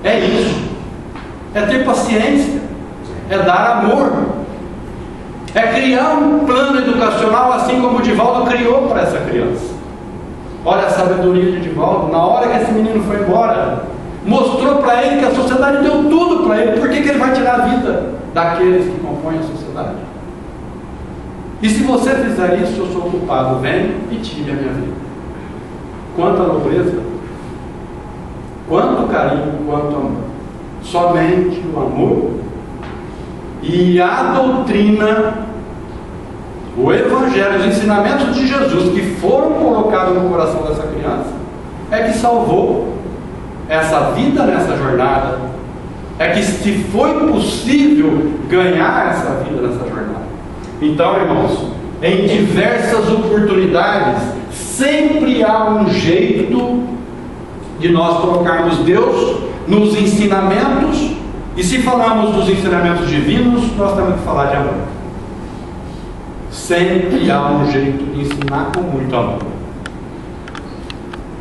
Speaker 1: é isso. é ter paciência, é dar amor, é criar um plano educacional assim como o Divaldo criou para essa criança. Olha a sabedoria de Divaldo. Na hora que esse menino foi embora, mostrou para ele que a sociedade deu tudo para ele. Por que ele vai tirar a vida daqueles que compõem a sociedade? E se você fizer isso, eu sou culpado. Vem e tire a minha vida. Quanta nobreza, quanto carinho, quanto amor. Somente o amor e a doutrina, o Evangelho, os ensinamentos de Jesus que foram colocados no coração dessa criança é que salvou essa vida nessa jornada. É que se foi possível ganhar essa vida nessa jornada. Então, irmãos, em diversas oportunidades sempre há um jeito de nós colocarmos Deus nos ensinamentos. E se falarmos dos ensinamentos divinos, nós temos que falar de amor. Sempre há um jeito de ensinar com muito amor.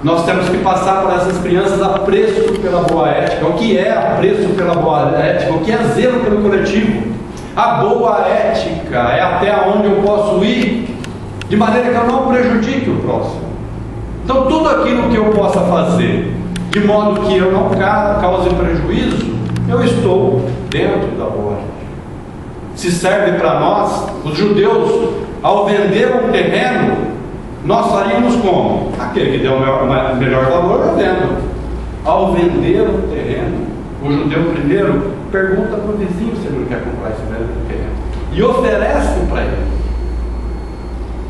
Speaker 1: Nós temos que passar para essas crianças apreço pela boa ética. O que é apreço pela boa ética? O que é zelo pelo coletivo? A boa ética é até onde eu posso ir, de maneira que eu não prejudique o próximo. Então tudo aquilo que eu possa fazer, de modo que eu não cause prejuízo, eu estou dentro da boa ética. Se serve para nós, os judeus, ao vender um terreno, nós faríamos como? Aquele que deu o melhor valor, eu vendo. Ao vender o terreno, o judeu primeiro pergunta para o vizinho se ele não quer comprar esse terreno. E oferece para ele.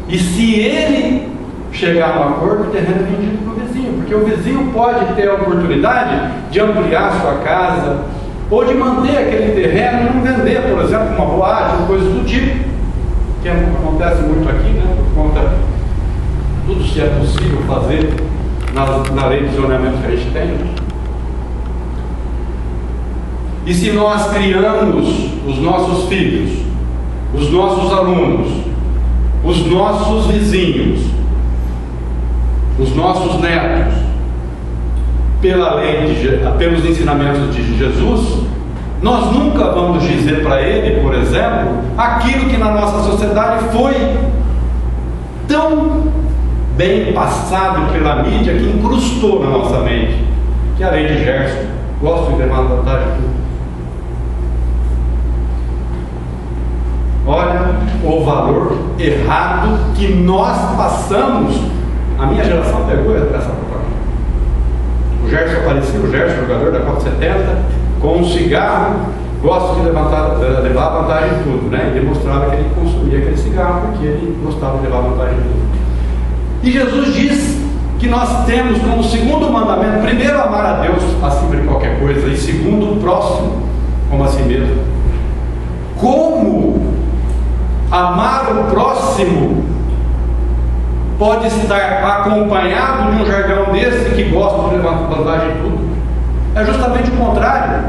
Speaker 1: E se ele chegar no acordo, o terreno é vendido para o vizinho. Porque o vizinho pode ter a oportunidade de ampliar sua casa, ou de manter aquele terreno e não vender, por exemplo, uma boate, coisas do tipo, que acontece muito aqui, né, por conta de tudo que é possível fazer na lei de zoneamento que a gente tem. E se nós criamos os nossos filhos, os nossos alunos, os nossos vizinhos, os nossos netos, pelos ensinamentos de Jesus, nós nunca vamos dizer para ele, por exemplo, aquilo que na nossa sociedade foi tão bem passado pela mídia que incrustou na nossa mente, que é a lei de Gerson. Gosto de levantar tudo. Olha o valor errado que nós passamos. A minha geração pegou essa propaganda. O Gerson aparecia, o Gerson, jogador da Copa 70, com um cigarro, gosta de levar vantagem em tudo, né? Ele mostrava que ele consumia aquele cigarro porque ele gostava de levar vantagem em tudo. E Jesus diz que nós temos como segundo mandamento, primeiro, amar a Deus acima de qualquer coisa, e segundo, o próximo como a si mesmo. Como amar o próximo pode estar acompanhado de um jargão desse que gosta de levar vantagem em tudo? É justamente o contrário.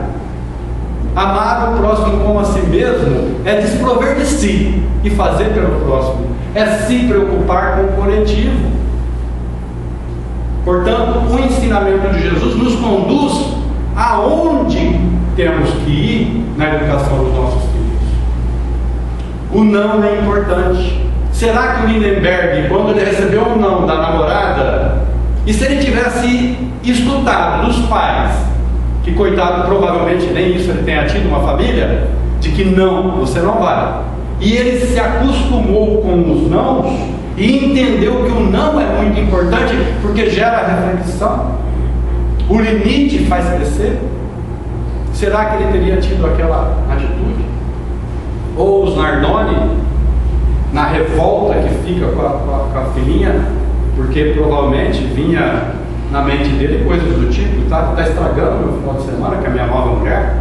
Speaker 1: Amar o próximo como a si mesmo é desprover de si e fazer pelo próximo, é se preocupar com o coletivo. Portanto, o ensinamento de Jesus nos conduz aonde temos que ir na educação dos nossos filhos. O não é importante. Será que o Lindenberg, quando ele recebeu um não da namorada, e se ele tivesse escutado dos pais, que coitado, provavelmente nem isso ele tenha tido uma família, de que não, você não vai, e ele se acostumou com os nãos e entendeu que o não é muito importante porque gera reflexão, o limite faz crescer, será que ele teria tido aquela atitude? Ou os Nardoni, na revolta que fica com a filhinha, porque provavelmente vinha na mente dele coisas do tipo, está estragando meu final de semana com a minha nova mulher.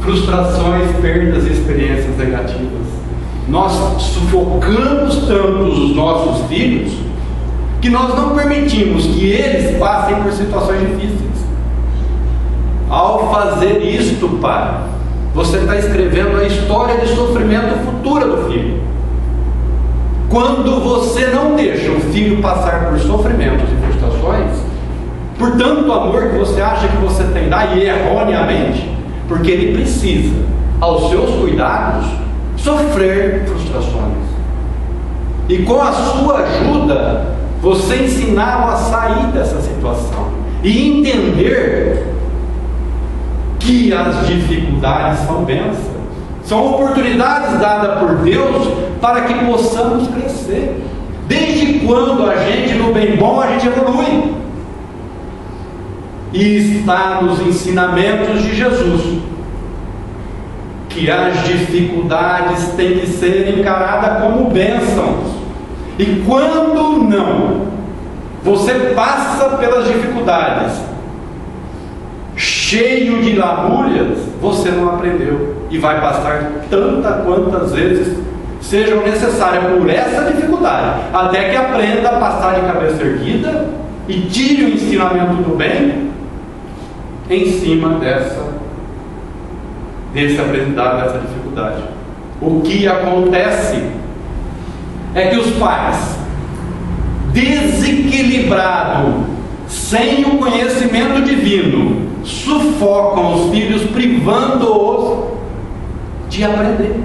Speaker 1: Frustrações, perdas e experiências negativas. Nós sufocamos tanto os nossos filhos que nós não permitimos que eles passem por situações difíceis. Ao fazer isto, pai, você está escrevendo a história de sofrimento futura do filho. Quando você não deixa o filho passar por sofrimentos e frustrações, por tanto amor que você acha que você tem, e erroneamente, porque ele precisa, aos seus cuidados, sofrer frustrações. E com a sua ajuda, você ensiná-lo a sair dessa situação e entender que as dificuldades são bênçãos, são oportunidades dadas por Deus para que possamos crescer. Desde quando a gente, no bem bom, a gente evolui. E está nos ensinamentos de Jesus que as dificuldades têm que ser encaradas como bênçãos. E quando não, você passa pelas dificuldades cheio de lamúrias, você não aprendeu e vai passar quantas vezes sejam necessárias por essa dificuldade, até que aprenda a passar de cabeça erguida e tire o ensinamento do bem em cima desse aprendizado, dessa dificuldade. O que acontece é que os pais, desequilibrados, sem o conhecimento divino, sufocam os filhos, privando-os de aprender,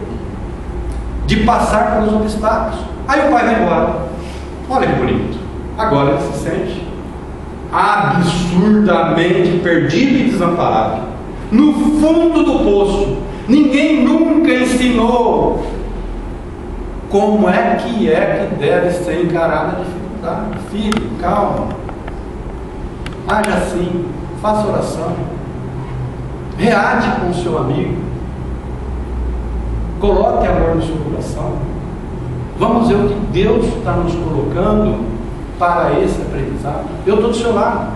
Speaker 1: de passar pelos obstáculos. Aí o pai vai embora. Olha que bonito. Agora ele se sente absurdamente perdido e desamparado, no fundo do poço. Ninguém nunca ensinou como é que deve ser encarada a dificuldade. Filho, calma, haja assim, faça oração, reate com o seu amigo, coloque amor no seu coração. Vamos ver o que Deus está nos colocando para esse aprendizado. Eu estou do seu lado.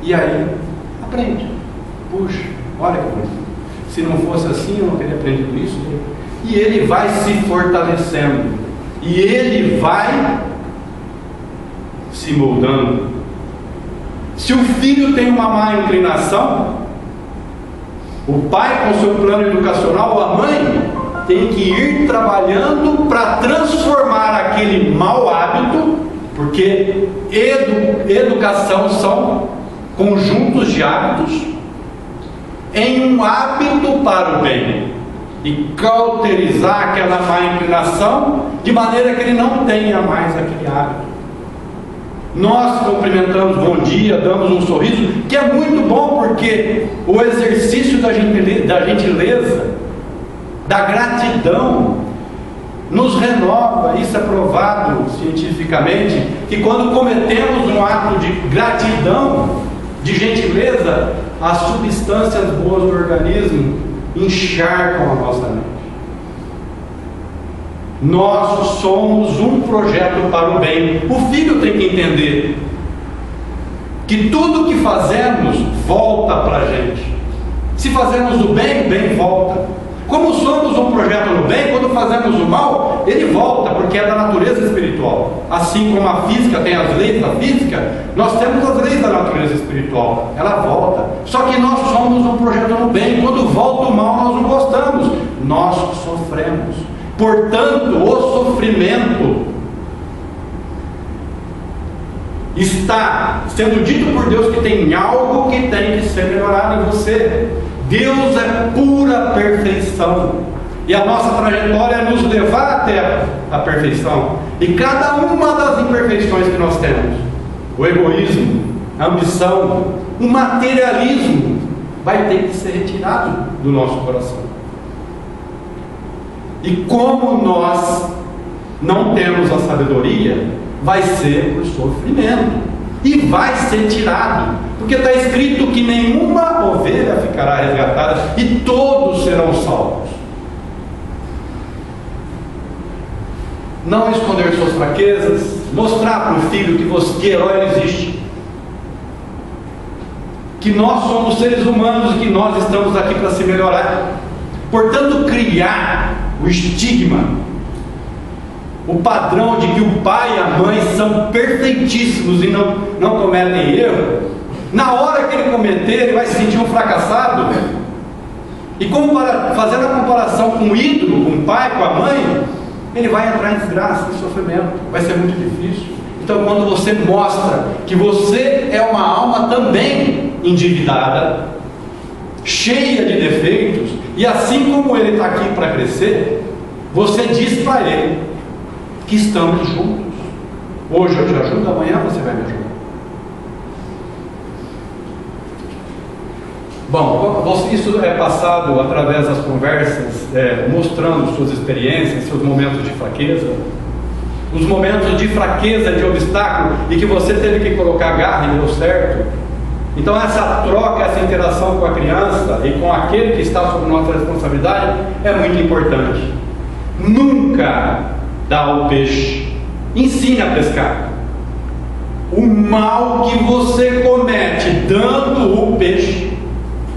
Speaker 1: E aí, aprende. Puxa, olha que coisa. Se não fosse assim, eu não teria aprendido isso. E ele vai se fortalecendo. E ele vai se moldando. Se o filho tem uma má inclinação, o pai com seu plano educacional, ou a mãe, tem que ir trabalhando para transformar aquele mau hábito, porque educação são conjuntos de hábitos, em um hábito para o bem, e cauterizar aquela má inclinação, de maneira que ele não tenha mais aquele hábito. Nós cumprimentamos, bom dia, damos um sorriso, que é muito bom, porque o exercício da gentileza, da gratidão, nos renova. Isso é provado cientificamente, que quando cometemos um ato de gratidão, de gentileza, as substâncias boas do organismo encharcam a nossa mente. Nós somos um projeto para o bem. O filho tem que entender que tudo que fazemos volta para a gente. Se fazemos o bem, o bem volta. Como somos um projeto no bem, quando fazemos o mal, ele volta, porque é da natureza espiritual. Assim como a física tem as leis da física, nós temos as leis da natureza espiritual. Ela volta. Só que nós somos um projeto no bem. Quando volta o mal, nós não gostamos. Nós sofremos. Portanto, o sofrimento está sendo dito por Deus que tem algo que tem que ser melhorado em você. Deus é pura perfeição, e a nossa trajetória é nos levar até a perfeição. E cada uma das imperfeições que nós temos, o egoísmo, a ambição, o materialismo, vai ter que ser retirado do nosso coração. E como nós não temos a sabedoria, vai ser por sofrimento, e vai ser tirado, porque está escrito que nenhuma ovelha ficará resgatada e todos serão salvos. Não esconder suas fraquezas, mostrar para o filho que herói não existe, que nós somos seres humanos e que nós estamos aqui para se melhorar. Portanto, criar o estigma, o padrão de que o pai e a mãe são perfeitíssimos e não cometem erro. Na hora que ele cometer, ele vai se sentir um fracassado. E fazendo a comparação com o ídolo, com o pai, com a mãe, ele vai entrar em desgraça, em sofrimento. Vai ser muito difícil. Então, quando você mostra que você é uma alma também endividada, cheia de defeitos, e assim como ele está aqui para crescer, você diz para ele que estamos juntos. Hoje eu te ajudo, amanhã você vai me ajudar. Bom, isso é passado através das conversas, mostrando suas experiências, seus momentos de fraqueza, os momentos de fraqueza, de obstáculo, e que você teve que colocar garra e deu certo. Então essa troca, essa interação com a criança e com aquele que está sob nossa responsabilidade é muito importante. Nunca dá ao peixe, ensine a pescar. O mal que você comete dando o peixe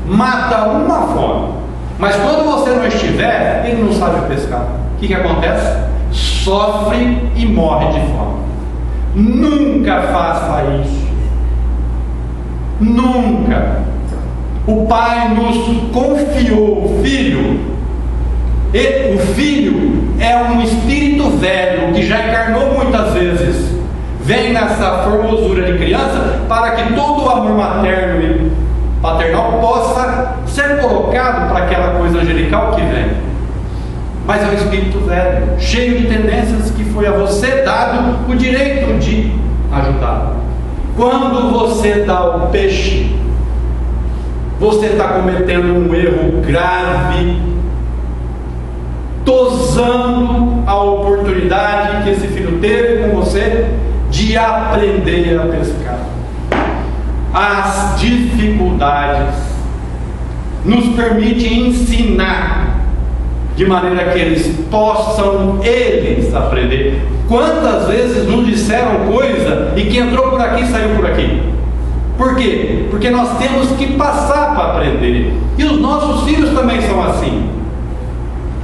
Speaker 1: mata uma fome, mas quando você não estiver, ele não sabe pescar. O que acontece? Sofre e morre de fome. Nunca faça isso. Nunca. O Pai nos confiou o Filho, e o Filho é um espírito velho que já encarnou muitas vezes, vem nessa formosura de criança para que todo o amor materno e paternal possa ser colocado para aquela coisa angelical que vem. Mas é um espírito velho, cheio de tendências, que foi a você dado o direito de ajudar. Quando você dá o peixe, você está cometendo um erro grave, tosando a oportunidade que esse filho teve com você de aprender a pescar. As dificuldades nos permitem ensinar, de maneira que eles possam aprender. Quantas vezes nos disseram coisa e que entrou por aqui saiu por aqui? Por quê? Porque nós temos que passar para aprender. E os nossos filhos também são assim.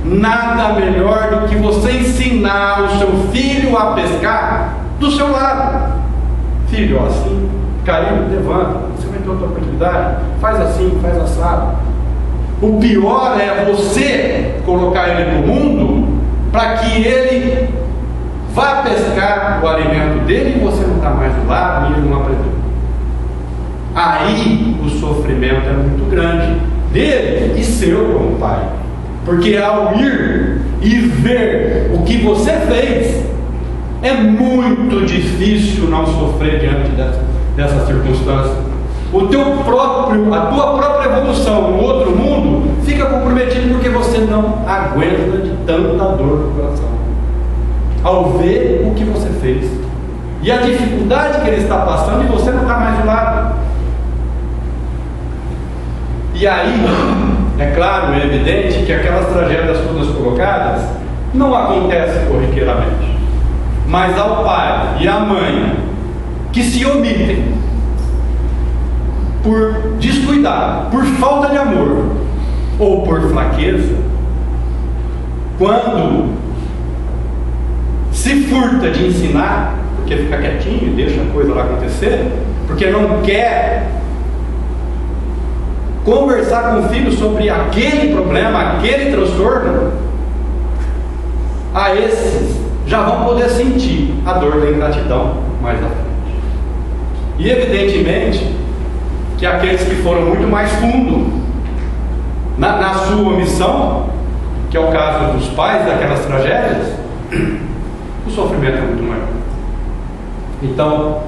Speaker 1: Nada melhor do que você ensinar o seu filho a pescar do seu lado. Filho, assim, caiu, levanta, você vai ter outra oportunidade, faz assim, faz assado. O pior é você colocar ele no mundo para que ele vá pescar o alimento dele e você não está mais do lado e ele não aprendeu. Aí o sofrimento é muito grande dele e seu como pai, porque ao ir e ver o que você fez, é muito difícil não sofrer diante dessa circunstância. A tua própria evolução no outro mundo fica comprometido porque você não aguenta de tanta dor no coração ao ver o que você fez e a dificuldade que ele está passando e você não está mais do lado. E aí, é claro, é evidente que aquelas tragédias todas colocadas não acontecem corriqueiramente, mas ao pai e à mãe que se omitem por descuidar, por falta de amor ou por fraqueza, quando se furta de ensinar, porque fica quietinho e deixa a coisa lá acontecer, porque não quer conversar com o filho sobre aquele problema, aquele transtorno, a esses já vão poder sentir a dor da ingratidão mais à frente. E evidentemente que aqueles que foram muito mais fundo na sua omissão, que é o caso dos pais daquelas tragédias, o sofrimento é muito maior. Então,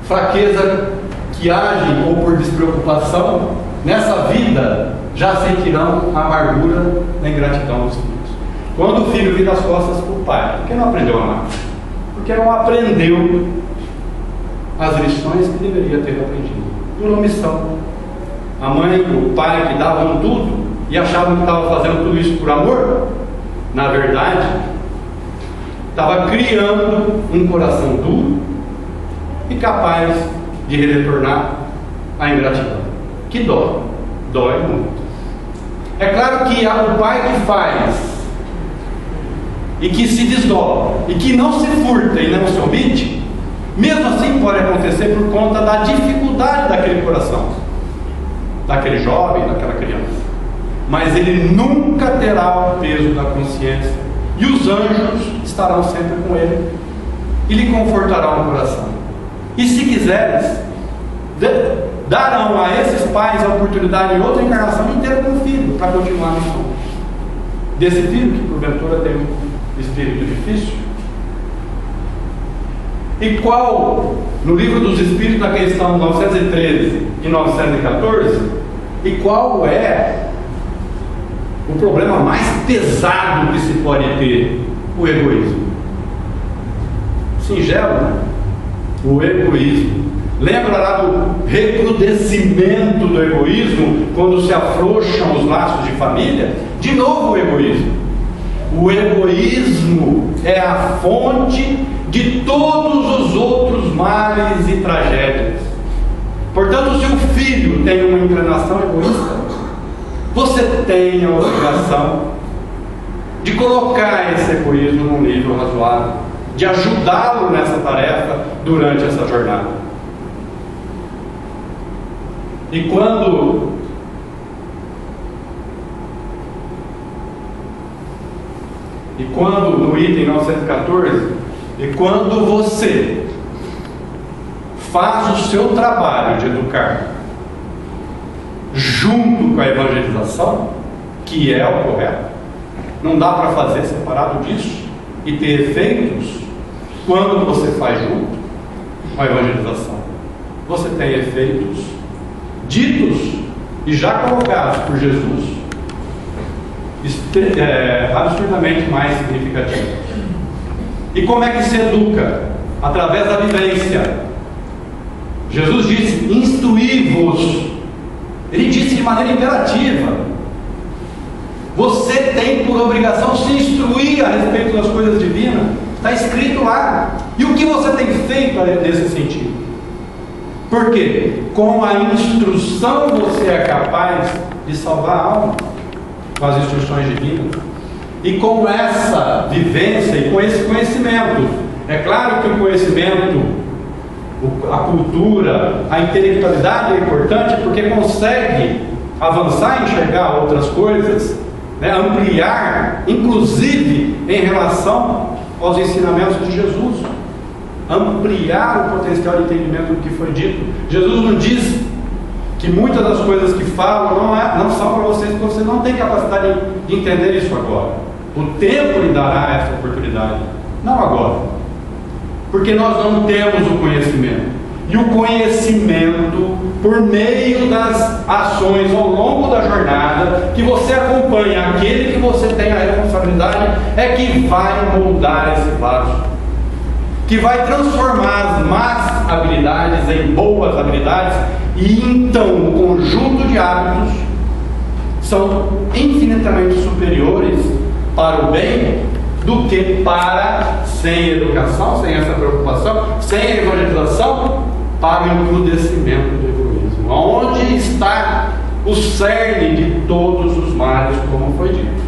Speaker 1: fraqueza que agem ou por despreocupação nessa vida já sentirão a amargura da ingratidão dos filhos. Quando o filho vira as costas para o pai, porque não aprendeu a amar, porque não aprendeu as lições que deveria ter aprendido por omissão. A mãe, o pai que davam tudo e achavam que estavam fazendo tudo isso por amor, na verdade estava criando um coração duro e capaz de retornar a ingratidão, que dói muito. É claro que há o pai que faz e que se desdobra e que não se furta e não se omite, mesmo assim pode acontecer por conta da dificuldade daquele coração, daquele jovem, daquela criança, mas ele nunca terá o peso da consciência e os anjos estarão sempre com ele e lhe confortarão o coração. E se quiseres, darão a esses pais a oportunidade em outra encarnação inteira com o filho, para continuar a missão desse filho que porventura tem um espírito difícil. E qual, no livro dos Espíritos, na questão 913 e 914, e qual é o problema mais pesado que se pode ter? O egoísmo. Singelo, né? O egoísmo. Lembra lá do recrudescimento do egoísmo, quando se afrouxam os laços de família? De novo o egoísmo. O egoísmo é a fonte de todos os outros males e tragédias. Portanto, se o filho tem uma inclinação egoísta, você tem a obrigação de colocar esse egoísmo num nível razoável, de ajudá-lo nessa tarefa durante essa jornada. E quando no item 914, e quando você faz o seu trabalho de educar junto com a evangelização, que é o correto, não dá para fazer separado disso e ter efeitos. Quando você faz junto com a evangelização, você tem efeitos ditos e já colocados por Jesus, absurdamente mais significativos. E como é que se educa? Através da vivência. Jesus disse: instruí-vos. Ele disse de maneira imperativa. Você tem por obrigação se instruir a respeito das coisas divinas. Está escrito lá. E o que você tem feito nesse sentido? Porque com a instrução você é capaz de salvar a alma, com as instruções divinas. E com essa vivência e com esse conhecimento, é claro que o conhecimento, a cultura, a intelectualidade é importante, porque consegue avançar e enxergar outras coisas, né? Ampliar, inclusive em relação aos ensinamentos de Jesus, ampliar o potencial de entendimento do que foi dito. Jesus não diz que muitas das coisas que falam não são para vocês, porque você não tem capacidade de entender isso agora. O tempo lhe dará essa oportunidade, não agora, porque nós não temos o conhecimento. E o conhecimento, por meio das ações ao longo da jornada, que você acompanha aquele que você tem a responsabilidade, é que vai moldar esse vaso, que vai transformar as más habilidades em boas habilidades, e então o conjunto de hábitos são infinitamente superiores para o bem do que para, sem educação, sem essa preocupação, sem a evangelização, para o encrudescimento do egoísmo, onde está o cerne de todos os males, como foi dito.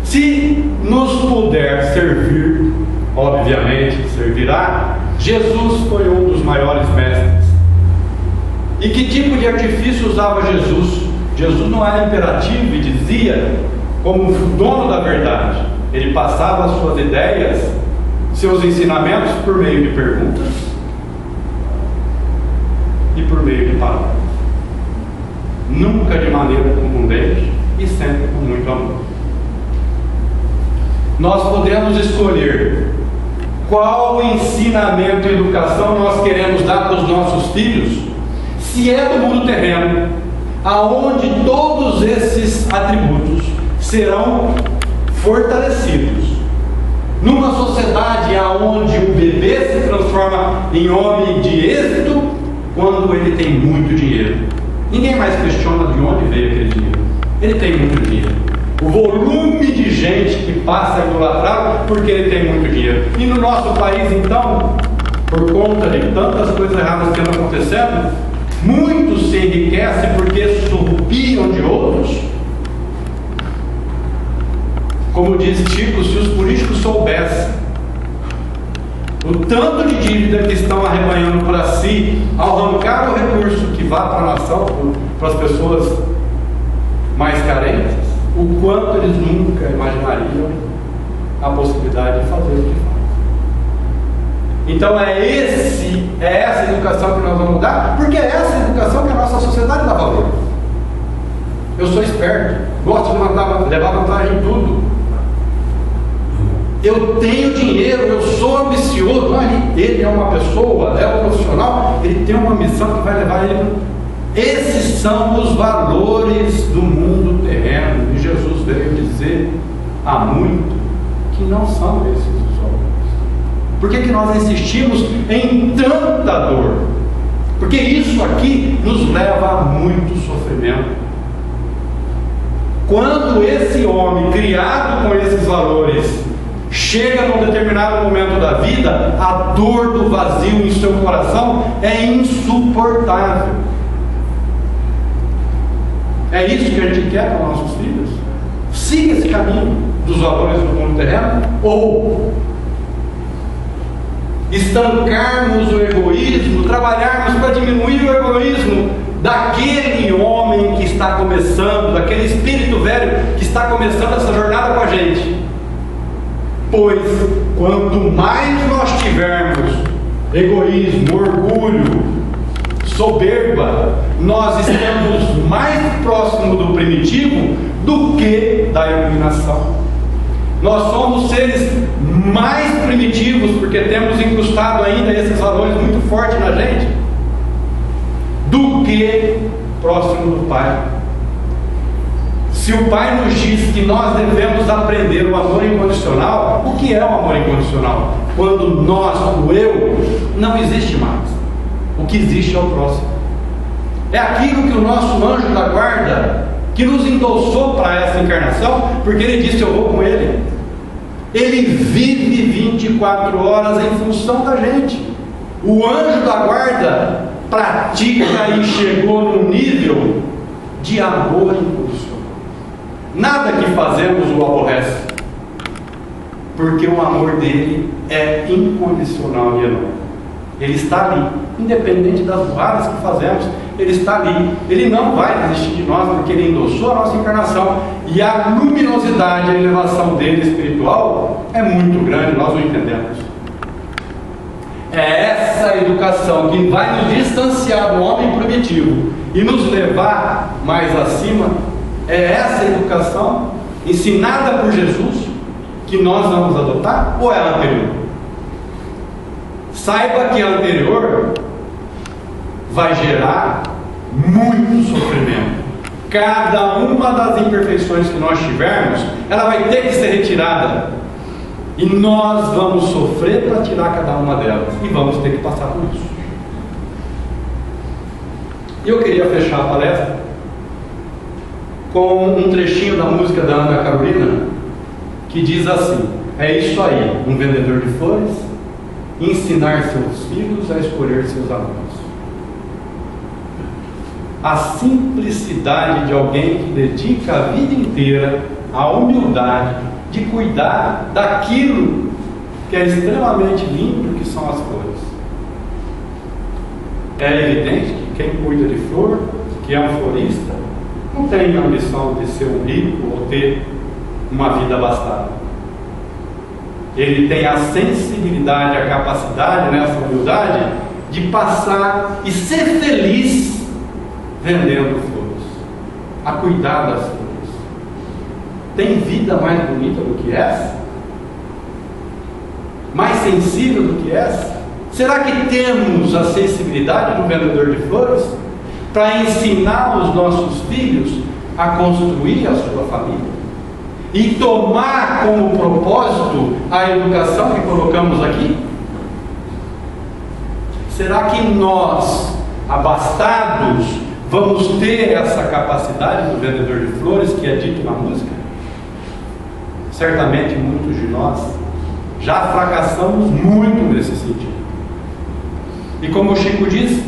Speaker 1: Se nos puder servir, obviamente servirá. Jesus foi um dos maiores mestres. E que tipo de artifício usava Jesus? Jesus não era imperativo e dizia como dono da verdade. Ele passava as suas ideias, seus ensinamentos por meio de perguntas e por meio de palavras. Nunca de maneira contundente e sempre com muito amor. Nós podemos escolher qual ensinamento e educação nós queremos dar para os nossos filhos, se é do mundo terreno, aonde todos esses atributos serão fortalecidos. Numa sociedade aonde o bebê se transforma em homem de êxito quando ele tem muito dinheiro. Ninguém mais questiona de onde veio aquele dinheiro. Ele tem muito dinheiro. O volume de gente que passa a idolatrá-lo porque ele tem muito dinheiro. E no nosso país, então, por conta de tantas coisas erradas que estão acontecendo, muitos se enriquecem porque surrupiam de outros. Como diz Chico, se os políticos soubessem o tanto de dívida que estão arrebanhando para si, ao arrancar o recurso que vá para a nação, para as pessoas mais carentes, o quanto eles nunca imaginariam a possibilidade de fazer o que fazem. Então é essa educação que nós vamos dar, porque é essa educação que a nossa sociedade dá valor. Eu sou esperto, gosto de levar vantagem em tudo. Eu tenho dinheiro, eu sou ambicioso. Não, ele é uma pessoa, é um profissional, ele tem uma missão que vai levar ele. Esses são os valores do mundo terreno. E Jesus veio dizer há muito que não são esses os valores. Por que nós insistimos em tanta dor? Porque isso aqui nos leva a muito sofrimento. Quando esse homem, criado com esses valores, chega num determinado momento da vida, a dor do vazio em seu coração é insuportável. É isso que a gente quer para nossos filhos? Siga esse caminho dos valores do mundo terreno, ou estancarmos o egoísmo, trabalharmos para diminuir o egoísmo daquele homem que está começando, daquele espírito velho que está começando essa jornada com a gente. Pois quanto mais nós tivermos egoísmo, orgulho, soberba, nós estamos mais próximos do primitivo do que da iluminação. Nós somos seres mais primitivos porque temos incrustado ainda esses valores muito fortes na gente, do que próximo do Pai. Se o Pai nos diz que nós devemos aprender o amor incondicional, o que é o amor incondicional? Quando nós, o eu, não existe mais. O que existe é o próximo. É aquilo que o nosso anjo da guarda, que nos endossou para essa encarnação, porque ele disse: eu vou com ele. Ele vive 24 horas em função da gente. O anjo da guarda pratica e chegou no nível de amor incondicional. Nada que fazemos o aborrece, porque o amor dele é incondicional e enorme. Ele está ali, independente das burradas que fazemos, ele está ali. Ele não vai desistir de nós, porque ele endossou a nossa encarnação, e a luminosidade, a elevação dele espiritual é muito grande, nós o entendemos. É essa educação que vai nos distanciar do homem primitivo e nos levar mais acima. É essa educação ensinada por Jesus que nós vamos adotar, ou é a anterior? Saiba que a anterior vai gerar muito sofrimento. Cada uma das imperfeições que nós tivermos, ela vai ter que ser retirada. E nós vamos sofrer para tirar cada uma delas. E vamos ter que passar por isso. Eu queria fechar a palestra com um trechinho da música da Ana Carolina, que diz assim: é isso aí, um vendedor de flores, ensinar seus filhos a escolher seus amigos. A simplicidade de alguém que dedica a vida inteira à humildade de cuidar daquilo que é extremamente lindo, que são as flores. É evidente que quem cuida de flor, que é um florista, não tem a ambição de ser um rico ou ter uma vida abastada. Ele tem a sensibilidade, a capacidade, nessa humildade, de passar e ser feliz vendendo flores, a cuidar das flores. Tem vida mais bonita do que essa? Mais sensível do que essa? Será que temos a sensibilidade do vendedor de flores para ensinar os nossos filhos a construir a sua família? E tomar como propósito a educação que colocamos aqui? Será que nós, abastados, vamos ter essa capacidade do vendedor de flores que é dito na música? Certamente muitos de nós já fracassamos muito nesse sentido. E como o Chico diz,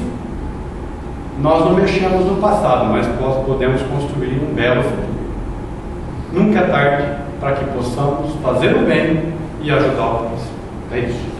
Speaker 1: nós não mexemos no passado, mas nós podemos construir um belo futuro. Nunca é tarde para que possamos fazer o bem e ajudar o próximo. É isso.